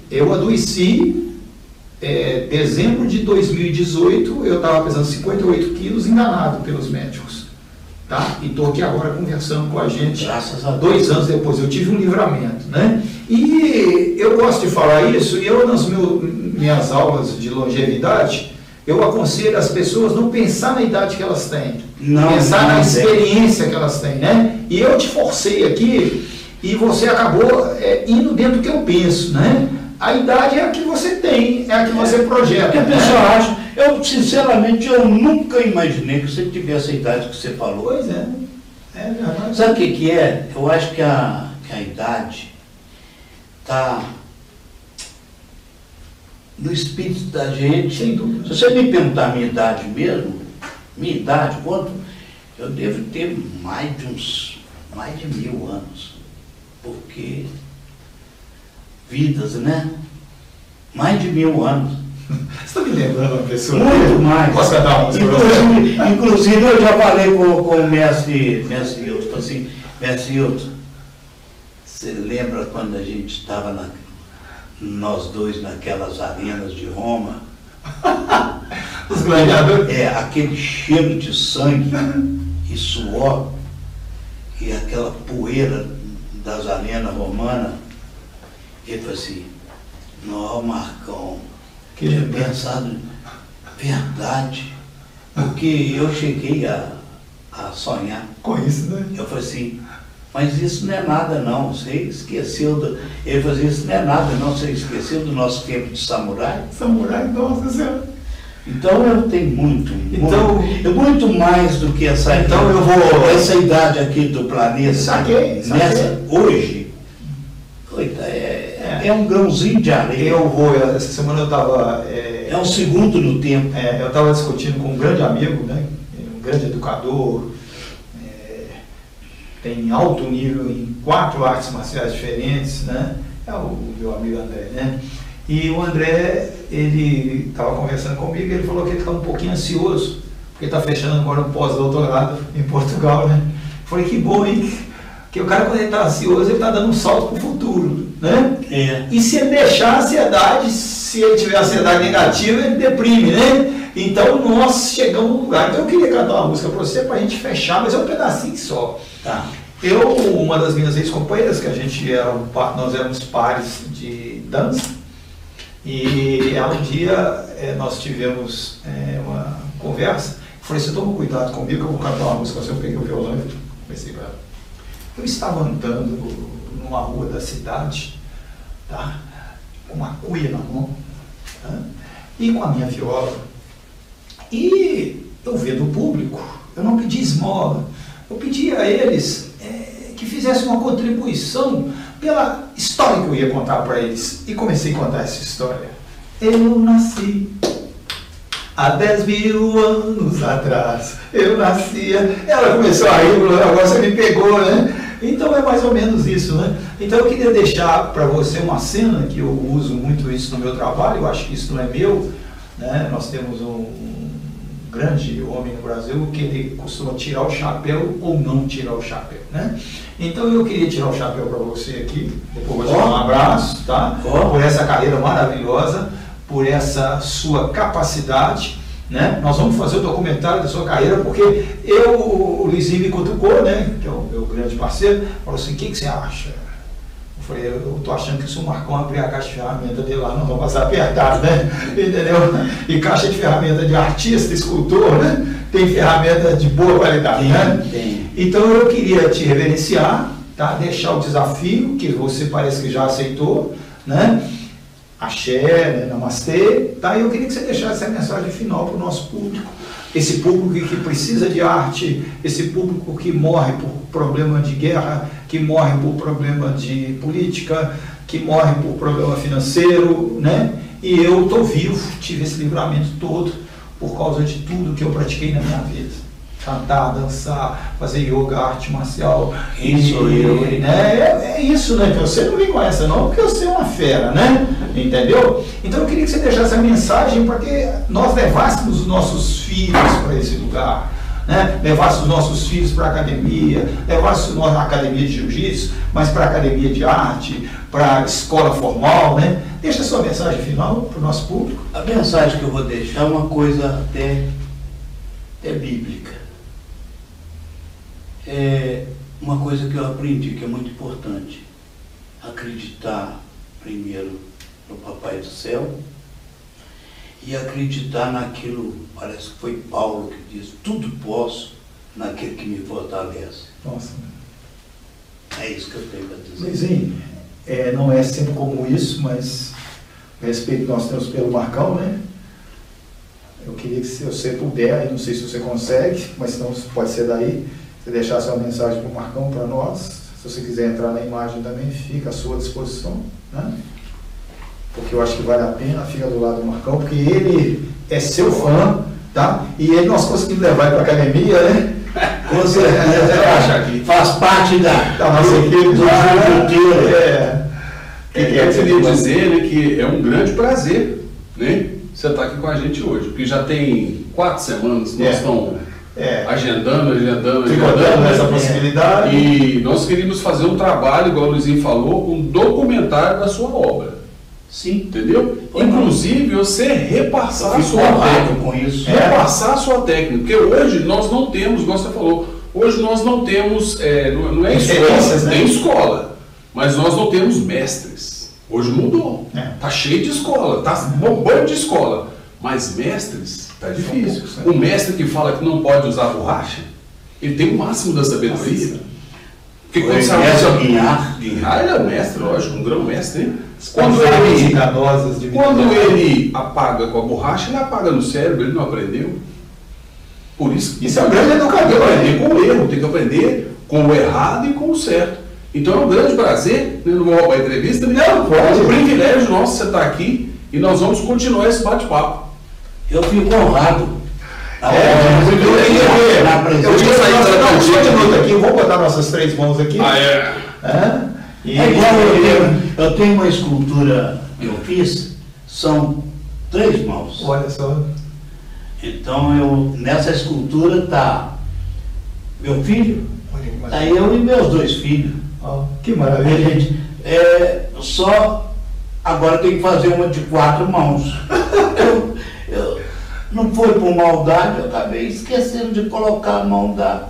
Eu adoeci, dezembro de 2018, eu estava pesando 58 quilos, enganado pelos médicos. Tá? E estou aqui agora conversando com a gente. Graças a Deus. 2 anos depois, eu tive um livramento, né? E eu gosto de falar isso, e eu nas minhas aulas de longevidade, eu aconselho as pessoas não pensar na idade que elas têm, pensar na experiência que elas têm, né? E eu te forcei aqui, e você acabou indo dentro do que eu penso, né? A idade é a que você tem, é a que você projeta. Porque a pessoa acha, eu sinceramente, eu nunca imaginei que você tivesse a idade que você falou. Pois é, é verdade. Sabe o que é? Eu acho que a idade está no espírito da gente. Sem dúvida. Se você me perguntar a minha idade mesmo, quanto? Eu devo ter mais de 1000 anos. Porque vidas, né? Mais de 1000 anos. Você está me lembrando uma pessoa? Muito mais. Posso dar uma inclusive, eu já falei com o mestre Hilton, assim, mestre Hilton, você lembra quando a gente estava nós dois naquelas arenas de Roma? Os gladiadores? Aquele cheiro de sangue e suor e aquela poeira das arenas romanas. Ele falou assim, não, Marcão, que tinha pensado, verdade, porque eu cheguei a sonhar com isso, né? Eu falei assim, mas isso não é nada não, você esqueceu Ele falou assim, isso não é nada não, você esqueceu do nosso tempo de samurai? Samurai, nossa senhora. Então eu tenho muito mais do que essa idade aqui do planeta. Saquei. Hoje, É um grãozinho de areia. Essa semana eu estava... É um segundo no tempo. Eu estava discutindo com um grande amigo, né? Um grande educador, tem alto nível em 4 artes marciais diferentes, né? É o meu amigo André, né? E o André, ele estava conversando comigo e ele falou que ele está um pouquinho ansioso, porque está fechando agora um pós-doutorado em Portugal, né? Eu falei, que bom, hein? Porque o cara, quando ele está ansioso, ele está dando um salto para o futuro, né? E se ele deixar a ansiedade, se ele tiver ansiedade negativa, ele deprime, né? Então nós chegamos no lugar. Então eu queria cantar uma música para você, para a gente fechar, mas é um pedacinho só. Tá. Uma das minhas ex-companheiras, que nós éramos pares de dança, e um dia nós tivemos uma conversa. Eu falei, você toma cuidado comigo, eu vou cantar uma música. Eu peguei o violão e comecei com ela. Eu estava andando numa rua da cidade, tá? Com uma cuia na mão, tá? E com a minha viola. E eu vendo o público, eu não pedi esmola, eu pedi a eles que fizessem uma contribuição pela história que eu ia contar para eles. E comecei a contar essa história. Eu nasci há 10.000 anos atrás, eu nascia. Ela começou a rir, agora você me pegou, né? Então é mais ou menos isso, né? Então eu queria deixar para você uma cena que eu uso muito isso no meu trabalho. Eu acho que isso não é meu, né? Nós temos um grande homem no Brasil que ele costuma tirar o chapéu ou não tirar o chapéu, né? Então eu queria tirar o chapéu para você aqui, depois vou te dar um abraço, tá? Por essa carreira maravilhosa, por essa sua capacidade, né? Nós vamos fazer o documentário da sua carreira, porque o Luizinho me cutucou, né? Que é o meu grande parceiro, falou assim, o que você acha? Eu falei, eu tô achando que se o Marcão abrir a caixa de ferramenta dele lá, nós vamos passar apertado, né? Entendeu? E caixa de ferramenta de artista, escultor, né? Tem ferramenta de boa qualidade, né? Tem. Então eu queria te reverenciar, tá? Deixar o desafio, que você parece que já aceitou, né? Axé, né? Namastê, tá? E eu queria que você deixasse essa mensagem final para o nosso público, esse público que precisa de arte, esse público que morre por problema de guerra, que morre por problema de política, que morre por problema financeiro, né? E eu estou vivo, tive esse livramento todo por causa de tudo que eu pratiquei na minha vida. Cantar, dançar, fazer yoga, arte marcial. Isso, né? É isso, né? Que você não vem com essa não, porque você é uma fera, né? Entendeu? Então eu queria que você deixasse a mensagem para que nós levássemos os nossos filhos para esse lugar, né? Levássemos os nossos filhos para a academia, levássemos a academia de jiu-jitsu, mas para a academia de arte, para a escola formal, né? Deixa a sua mensagem final para o nosso público. A mensagem que eu vou deixar é uma coisa até bíblica. É uma coisa que eu aprendi que é muito importante. Acreditar primeiro no Papai do Céu e acreditar naquilo, parece que foi Paulo que diz, tudo posso naquele que me fortalece. Nossa. É isso que eu tenho para dizer. Luizinho, não é sempre como isso, mas o respeito que nós temos pelo Marcão, né? Eu queria que, se você puder, eu não sei se você consegue, mas se não pode ser daí, você deixar sua mensagem para o Marcão, para nós. Se você quiser entrar na imagem também, fica à sua disposição, né? Porque eu acho que vale a pena, fica do lado do Marcão, porque ele é seu fã, tá? E ele nós conseguimos levar ele para a academia, né? Com certeza, faz parte da nossa equipe, Eu queria dizer, né, que é um grande prazer, né? Você está aqui com a gente hoje, porque já tem 4 semanas que nós estamos agendando essa possibilidade. E nós queríamos fazer um trabalho, igual o Luizinho falou, um documentário da sua obra. Sim. Entendeu? Inclusive você repassar a sua técnica. Com isso. Repassar a sua técnica. Porque hoje nós não temos, igual você falou, hoje nós não temos, não é escola, né? Tem escola, mas nós não temos mestres. Hoje mudou. Tá cheio de escola, tá bombando de escola. Mas mestres, tá difícil. O mestre que fala que não pode usar borracha, ele tem o máximo da sabedoria. Porque quando você guinhar, ele é o mestre, lógico, um grão-mestre, né? Quando ele apaga com a borracha, ele apaga no cérebro, ele não aprendeu. Por isso é um grande educador. Tem que aprender com o erro, tem que aprender com o errado e com o certo. Então é um grande prazer, né? Não vou roubar a entrevista, não, pode. É um privilégio nosso você estar aqui e nós vamos continuar esse bate-papo. Eu fico honrado. Eu tinha saído só de minuto aqui, eu vou botar nossas 3 mãos aqui. É igual eu tenho uma escultura que eu fiz, são 3 mãos. Olha só. Então nessa escultura está meu filho, está eu e meus 2 filhos. Que maravilha. Gente, só agora tem que fazer uma de 4 mãos. eu não foi por maldade, eu acabei esquecendo de colocar a mão da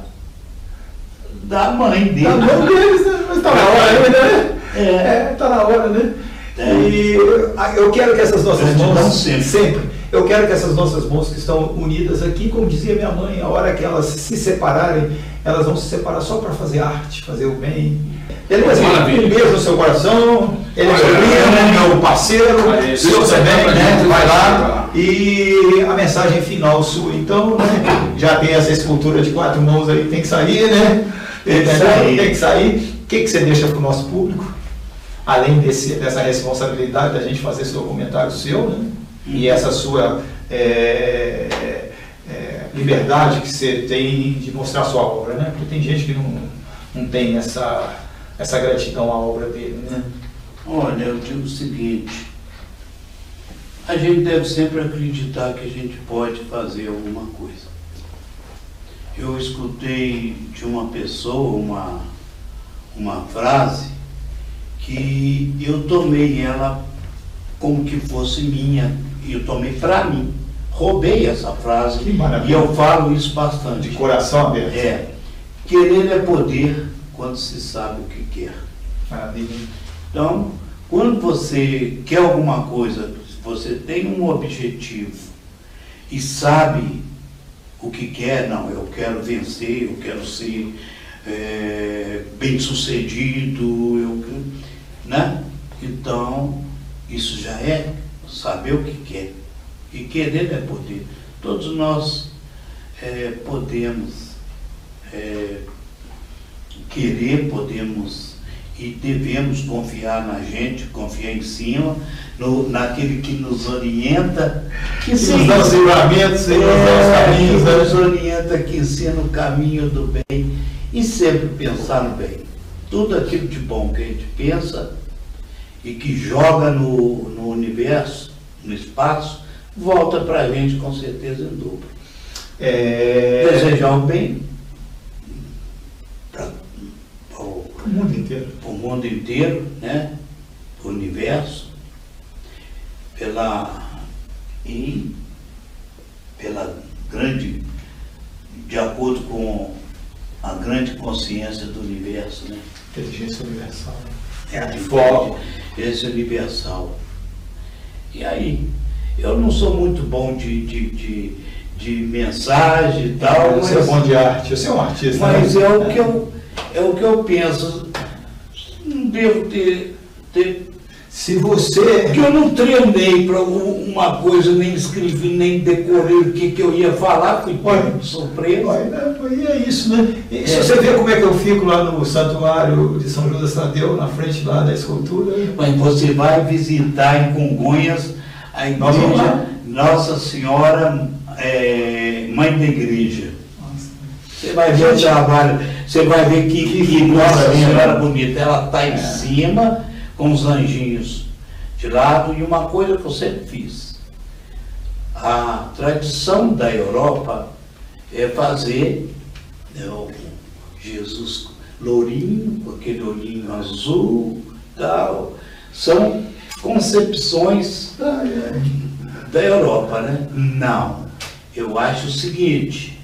mãe dele. Da mão deles, né? Mas tá na hora, né? Tá na hora, né? E eu quero que essas nossas mãos, sempre, eu quero que essas nossas mãos que estão unidas aqui, como dizia minha mãe, a hora que elas se separarem, elas vão se separar só para fazer arte, fazer o bem. Beleza? Um beijo no seu coração, ele é seu meu parceiro, seu também, né? Vai lá. E a mensagem final sua, então, né? Já tem essa escultura de 4 mãos aí, tem que sair, né? Tem que sair. O que você deixa para o nosso público? Além dessa responsabilidade da gente fazer esse documentário seu, né? E essa sua liberdade que você tem de mostrar a sua obra, né? Porque tem gente que não tem essa gratidão à obra dele, né? Olha, eu digo o seguinte, a gente deve sempre acreditar que a gente pode fazer alguma coisa. Eu escutei de uma pessoa uma frase que eu tomei ela como que fosse minha, e eu tomei para mim. Roubei essa frase e eu falo isso bastante. De coração aberto. Querer é poder quando se sabe o que quer. Maravilha. Então, quando você quer alguma coisa, você tem um objetivo e sabe o que quer, não, eu quero vencer, eu quero ser bem-sucedido, né? Então, isso já é saber o que quer. E querer é poder. Todos nós podemos querer, podemos e devemos confiar na gente, confiar em cima, naquele que nos orienta, que nos dá os livramentos, nos dá os caminhos, que nos orienta, que ensina o caminho do bem, e sempre pensar no bem. Tudo aquilo de bom que a gente pensa e que joga no universo, no espaço, volta para a gente com certeza em dobro. Desejar o bem para o mundo inteiro, né? O universo, de acordo com a grande consciência do universo, né? Inteligência universal. De foco. Inteligência universal. E aí, eu não sou muito bom de mensagem e tal. Você é bom de arte, você é um artista. Mas né? é o que eu penso. Não devo ter se você... Porque eu não treinei para uma coisa, nem escrevi, nem decorei o que eu ia falar, fui surpreso. E é isso, né? E se você vê como é que eu fico lá no santuário de São Judas Tadeu, na frente lá da escultura... Mas você vai visitar em Congonhas a igreja Nossa Senhora, Mãe da Igreja. Você vai ver o trabalho, você vai ver que Nossa Senhora bonita, ela está em cima, com os anjinhos de lado, e uma coisa que eu sempre fiz. A tradição da Europa é fazer o Jesus lourinho, com aquele olhinho azul, tal. São concepções da Europa, né? Não. Eu acho o seguinte,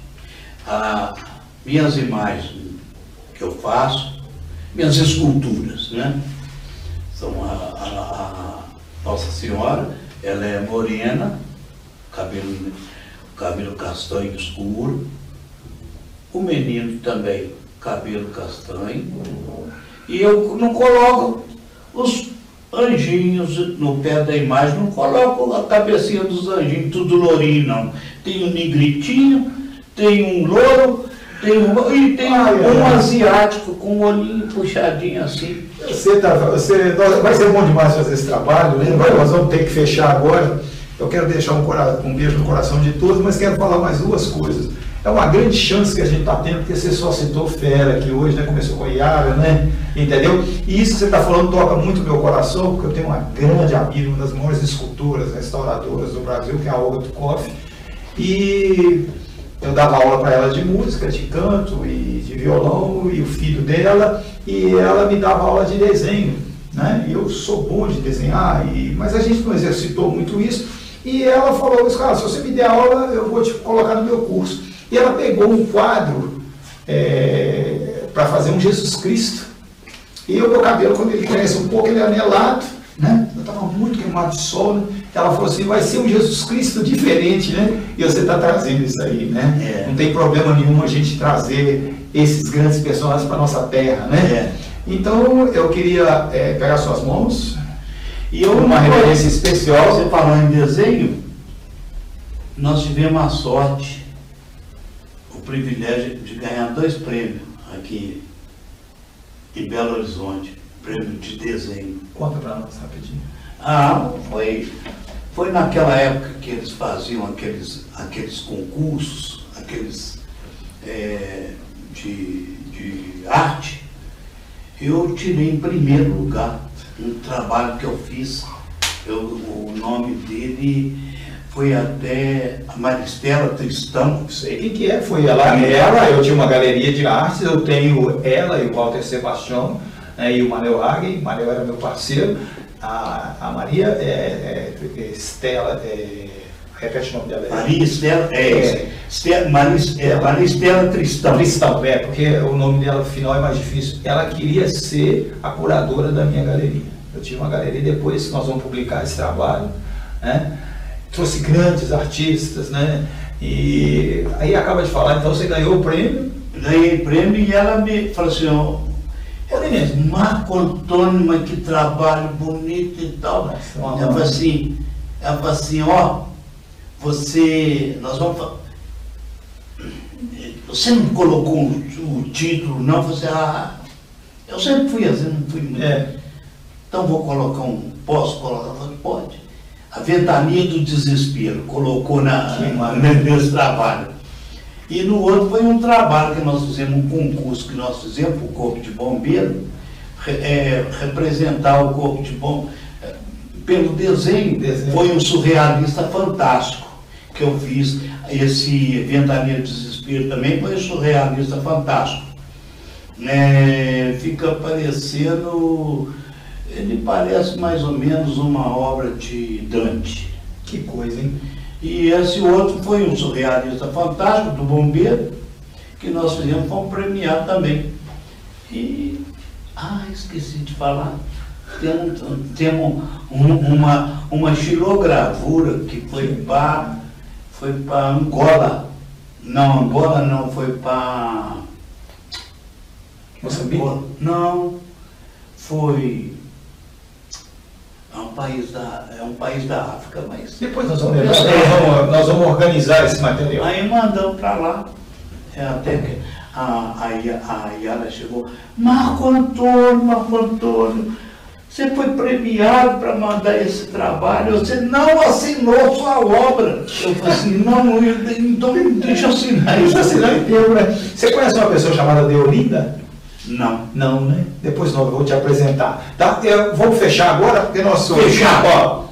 minhas imagens que eu faço, minhas esculturas, né? São a Nossa Senhora, ela é morena, cabelo castanho escuro, o menino também, cabelo castanho, e eu não coloco os anjinhos no pé da imagem, não coloco a cabecinha dos anjinhos tudo lourinho, não. Tem um negritinho, tem um louro, Tem um asiático com o olhinho puxadinho assim. Vai ser bom demais fazer esse trabalho, né? Nós vamos ter que fechar agora. Eu quero deixar um beijo no coração de todos, mas quero falar mais duas coisas. É uma grande chance que a gente está tendo, porque você só citou Fera aqui hoje, né? Começou com a Yara, né? Entendeu? E isso que você está falando toca muito o meu coração, porque eu tenho uma grande amiga, uma das maiores escultoras, restauradoras do Brasil, que é a Olga Tukoff. E eu dava aula para ela de música, de canto e de violão, e o filho dela, e ela me dava aula de desenho, né? E eu sou bom de desenhar, mas a gente não exercitou muito isso. E ela falou, cara, se você me der aula, eu vou te colocar no meu curso. E ela pegou um quadro para fazer um Jesus Cristo. E o meu cabelo, quando ele cresce um pouco, ele é anelado, né? Eu estava muito queimado de sol, né? Ela falou assim, vai ser um Jesus Cristo diferente, né? E você está trazendo isso aí, né? Não tem problema nenhum a gente trazer esses grandes personagens para a nossa terra, né? Então, eu queria pegar suas mãos e uma referência especial. Você falou em desenho, nós tivemos a sorte, o privilégio de ganhar 2 prêmios aqui em Belo Horizonte, prêmio de desenho. Conta para nós rapidinho. Foi naquela época que eles faziam aqueles concursos, de arte. Eu tirei em primeiro lugar um trabalho que eu fiz. O nome dele foi até a Maristela Tristão. Não sei quem que é, foi ela. Eu tinha uma galeria de artes, eu tenho ela e o Walter Sebastião, né, e o Manel Hagen. O Manel era meu parceiro. A Maria Estela, repete o nome dela. Maria Estela Tristão. Tristão, porque o nome dela final é mais difícil. Ela queria ser a curadora da minha galeria. Eu tive uma galeria depois que nós vamos publicar esse trabalho, né? Trouxe grandes artistas, né? E aí acaba de falar, então você ganhou o prêmio. Ganhei prêmio e ela me falou assim, Marco Antônio, mas que trabalho bonito e tal. Ela falou assim, você não colocou o título, não? Você, eu sempre fui assim, não fui muito. Então vou colocar posso colocar? Eu falei, pode. A Ventania do Desespero, colocou nesse trabalho. E no outro foi um trabalho que nós fizemos, um concurso que nós fizemos para o Corpo de Bombeiro, representar o Corpo de Bombeiro. Pelo desenho, foi um surrealista fantástico que eu fiz. Esse Ventania do Desespero também foi um surrealista fantástico. Fica parecendo, ele parece mais ou menos uma obra de Dante. Que coisa, hein? E esse outro foi um surrealista fantástico do Bombeiro, que nós fizemos, fomos premiados também. E, esqueci de falar, temos uma xilogravura que foi para Angola. Não, Angola não, foi para Moçambique? Não, foi... É um país da África, mas... Depois nós vamos organizar esse material. Aí mandamos para lá, até que a Yara chegou, Marco Antônio, você foi premiado para mandar esse trabalho, você não assinou sua obra. Eu falei assim, não, então deixa eu assinar. Deixa eu assinar inteiro, né? Você conhece uma pessoa chamada Deolinda? Não. Não, né? Depois não, eu vou te apresentar. Tá? Vamos fechar agora, porque nós somos... Fechar.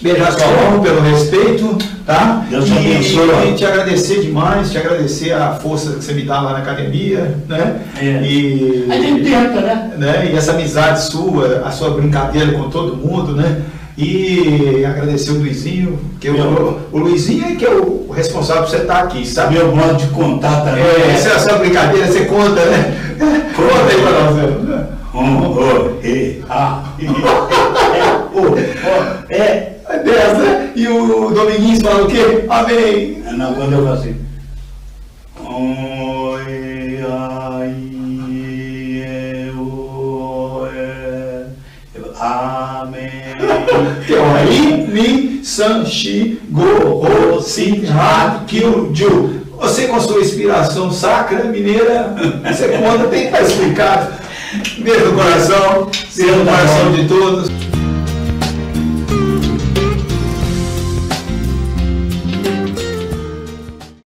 Beijar sua mão pelo respeito, tá? Deus abençoe. E te agradecer demais, te agradecer a força que você me dá lá na academia, né? E a gente tenta, né? E essa amizade sua, a sua brincadeira com todo mundo, né? E agradecer o Luizinho, que o Luizinho é que é o responsável por você estar aqui, sabe? Meu modo de contar também. Essa brincadeira você conta, né? Conta aí pra nós. É dessa, né? E o Dominguinhos fala o quê? Amém. Não, quando eu faço assim. Amém. Que é o Ri, Mi, San, Shi, Go, Ho, Si, Ha, Kyu, Ju. Você com a sua inspiração sacra, mineira, você conta, tem que estar explicado. Beijo no coração, beijo no coração de todos.